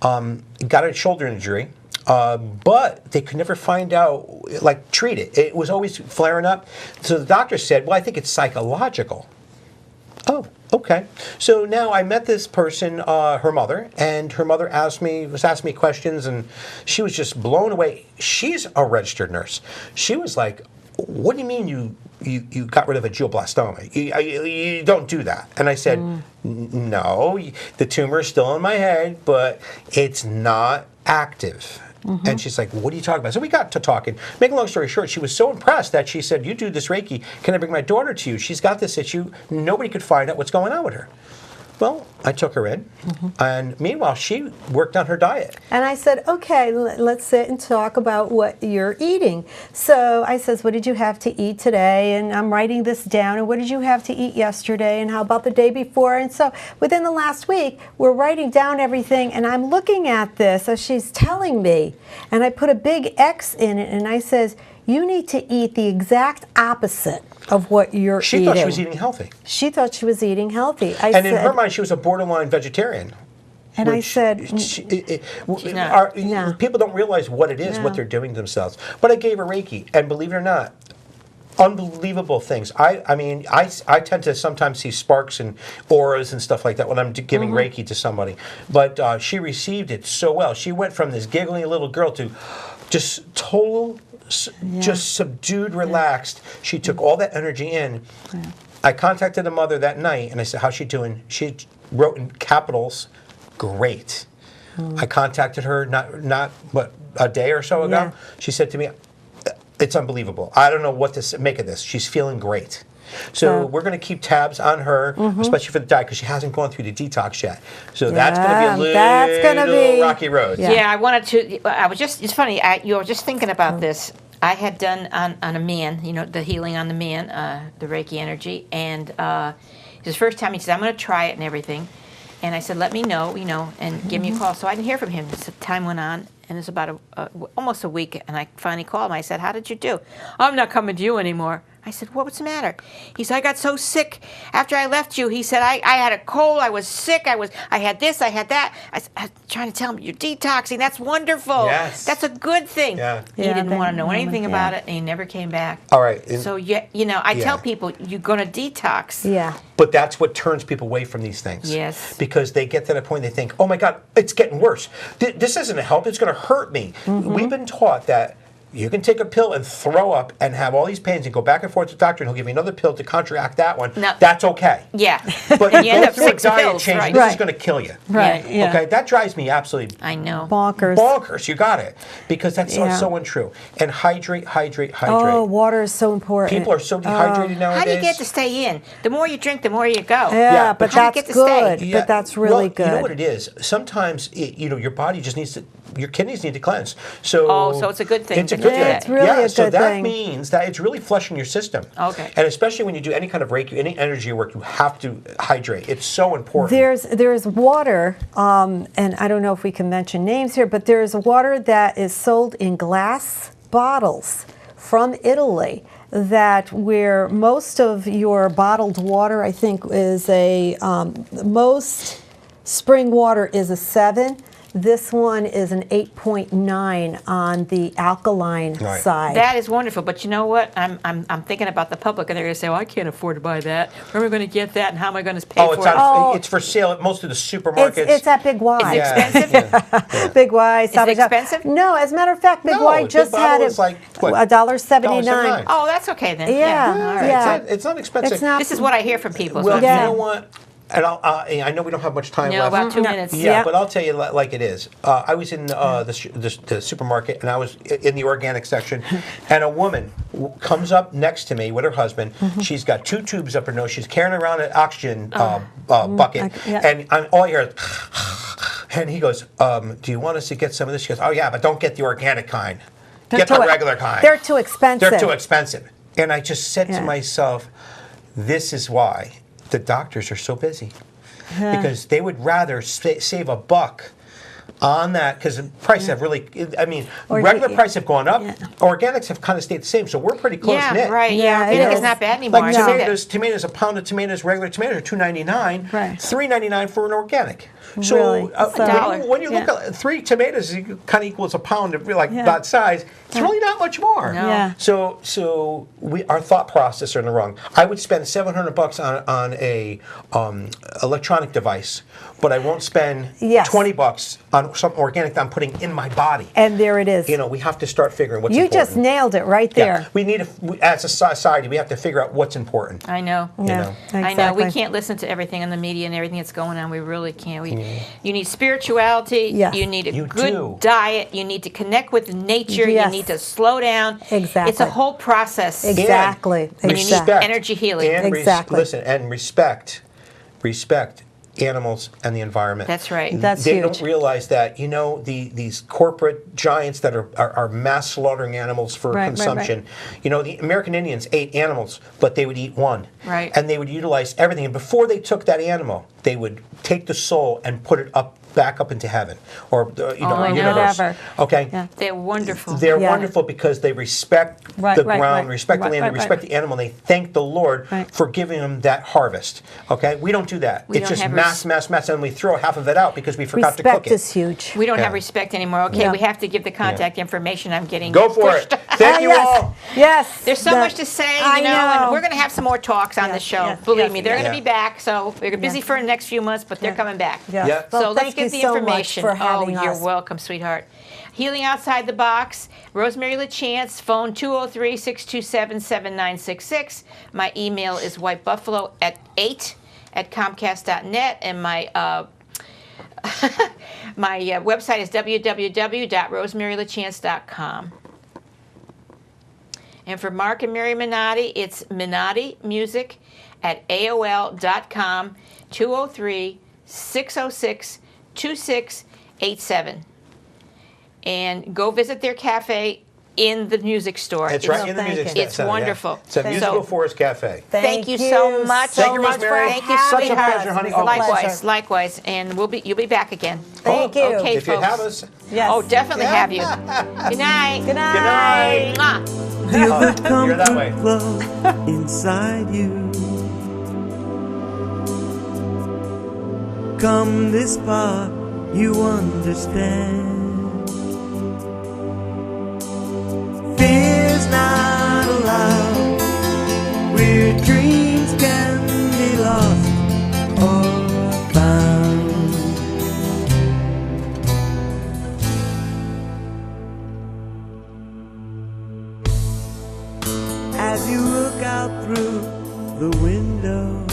got a shoulder injury, but they could never find out, like, treat it. It was always flaring up. So the doctor said, well, I think it's psychological. Oh, okay. So now I met this person, her mother, and her mother was asking me questions, and she was just blown away. She's a registered nurse. She was like, what do you mean you got rid of a glioblastoma? You don't do that. And I said, no, the tumor is still in my head, but it's not active. And she's like, what are you talking about? So we got to talking. Make a long story short, she was so impressed that she said, you do this Reiki, can I bring my daughter to you? She's got this issue. Nobody could find out what's going on with her. Well, I took her in, and meanwhile, she worked on her diet. And I said, okay, let's sit and talk about what you're eating. So I says, what did you have to eat today? And I'm writing this down. And what did you have to eat yesterday? And how about the day before? And so within the last week, we're writing down everything. And I'm looking at this as she's telling me. And I put a big X in it. And I says, you need to eat the exact opposite of what you're eating. She thought she was eating healthy. She thought she was eating healthy. And in her mind, she was a borderline vegetarian. And I said, people don't realize what it is, what they're doing to themselves. But I gave her Reiki, and believe it or not, unbelievable things. I mean, I tend to sometimes see sparks and auras and stuff like that when I'm giving Reiki to somebody. But she received it so well. She went from this giggling little girl to just total, just subdued, relaxed. She took all that energy in. I contacted the mother that night, and I said, how's she doing? She wrote in capitals, great. I contacted her not a day or so ago. Yeah. She said to me, it's unbelievable. I don't know what to make of this. She's feeling great. So we're going to keep tabs on her, especially for the diet, because she hasn't gone through the detox yet. So that's going to be a little rocky road. Yeah, I wanted to. I was just. It's funny. You were just thinking about this. I had done on a man, the healing on the man, the Reiki energy, and it was the first time he said, I'm going to try it and everything. And I said, let me know, and give me a call. So I didn't hear from him. So time went on, and it's about almost a week, and I finally called him. I said, how did you do? I'm not coming to you anymore. I said, what's the matter? He said, I got so sick after I left you. He said, I had a cold. I was sick. I had this. I had that. I was trying to tell him, you're detoxing. That's wonderful. Yes. That's a good thing. Yeah. He didn't want to know anything about it, and he never came back. All right. So, I tell people, you're going to detox. Yeah. But that's what turns people away from these things. Yes. Because they get to the point they think, oh my God, it's getting worse. This isn't a help. It's going to hurt me. We've been taught that You can take a pill and throw up and have all these pains and go back and forth to the doctor, and he'll give you another pill to counteract that one. No. That's okay. Yeah. But And you end go up through a 6 diet pills, change, right? and this Right. is going to kill you. Right. Yeah. Okay, that drives me absolutely I know. Bonkers. bonkers. You got it, because that's Yeah. so untrue. And hydrate. Oh, water is so important. People are so dehydrated nowadays. How do you get to stay in? The more you drink, the more you go. Yeah, but but how do you that's get to stay? good. But that's really well, good. You know what it is? Sometimes your body just needs to. Your kidneys need to cleanse. So So it's a good thing It's a to good do thing. that. It's really a so good that thing. means that it's really flushing your system. Okay. And especially when you do any kind of Reiki, any energy work, you have to hydrate. It's so important. There's water, and I don't know if we can mention names here, but there's water that is sold in glass bottles from Italy. That where most of your bottled water, I think, is most spring water is a 7. This one is an 8.9 on the alkaline Right. side. That is wonderful, but you know what? I'm thinking about the public, and they're going to say, "Well, I can't afford to buy that. Where am I going to get that, and how am I going to pay Oh, for it?" it's for sale at most of the supermarkets. It's at Big Y. Is it expensive? Big Y. Is it expensive? No, as a matter of fact, Big No, Y a big just bottle had is it like, what, $1.79. $1.79. Oh, that's okay then. Yeah, All right. yeah. It's not expensive. It's not. This is what I hear from people. is Well, what you I'm Yeah. know what? And I know we don't have much time saying. left. About 2 minutes. Yeah, Yep. but I'll tell you like it is. I was in the supermarket, and I was in the organic section, and a woman comes up next to me with her husband. She's got 2 tubes up her nose. She's carrying around an oxygen bucket, yeah. and I'm all ears. And he goes, "Do you want us to get some of this?" She goes, "Oh yeah, but don't get the organic kind. Get the regular kind. They're too expensive. They're too expensive." And I just said to Yeah. myself, "This is why the doctors are so busy, because they would rather save a buck on that, because the prices have really. I mean, regular prices have gone up. Yeah. Organics have kind of stayed the same, so we're pretty close Yeah, knit. right. Yeah, Yeah, it organic is is. not bad anymore. Like I see that. tomatoes, a pound of tomatoes, regular tomatoes are $2.99, Right. $3.99 for an organic. So Really? So- when you look yeah. at 3 tomatoes, it kind of equals a pound of Yeah. that size. It's really not much more. No. Yeah. So our thought process are in the wrong. I would spend $700 on a electronic device, but I won't spend Yes. $20 on something organic that I'm putting in my body. And there it is. You know, we have to start figuring what's You important. just nailed it right Yeah. there. We need as a society, we have to figure out what's important. I know. Yeah, know. I know. We exactly. can't listen to everything on the media and everything that's going on. We really can't. You need spirituality. Yes. You need a You good do. diet. You need to connect with nature. Yes. You need to slow down. Exactly. It's a whole process. Exactly. And you need Exactly. energy healing. And Exactly. respect animals and the environment. That's right. That's they huge. don't realize that, these corporate giants that are mass slaughtering animals for Right, right, consumption. The American Indians ate animals, but they would eat one. Right. And they would utilize everything. And before they took that animal, they would take the soul and put it back up into heaven, or I know. universe. Whatever. Okay. Yeah. They're wonderful. They're Yeah. wonderful because they respect Right, the right, ground, right. respect the Right, land, right, they respect right. the animal, and they thank the Lord Right. for giving them that harvest. Okay? We don't do that. We It's don't just have mass, and we throw half of it out because we forgot to cook Respect it. is huge. We don't Yeah. have respect anymore. Okay, Yeah. we have to give the contact information. I'm getting Go for pushed. it. Thank you yes. all. Yes. There's so That- much to say, I and know. we're going to have some more talks on Yes, the show. yes, Believe yes, me, they're yes. going to be back. So we're busy Yes. for the next few months, but they're coming back. Yeah. Yeah. Well, So let's thank get you the so information. much for having you're us. welcome, sweetheart. Healing Outside the Box, Rosemary Lachance, phone 203-627-7966. My email is whitebuffalo8@comcast.net, and my my website is www.rosemarylachance.com. And for Mark and Mary Minotti, it's minottimusic@aol.com, 203-606-2687. And go visit their cafe in the music store. It's right in the thank music you. It's center, yeah. wonderful. It's a So- Musical Forest Cafe. Thank you so much. Thank you, Rosemary. Thank you, Such a sweetheart. pleasure, honey. It was a Likewise, pleasure. likewise. And you'll be back again. Thank you. Okay, If you folks. have us, Yes. Oh, definitely have you. Good night. Good night. good night. Mwah. Feel the You're that way. comfort flow inside you. Come this far, you understand. Fear's not allowed, where dreams can be lost or found. as you look out through the window.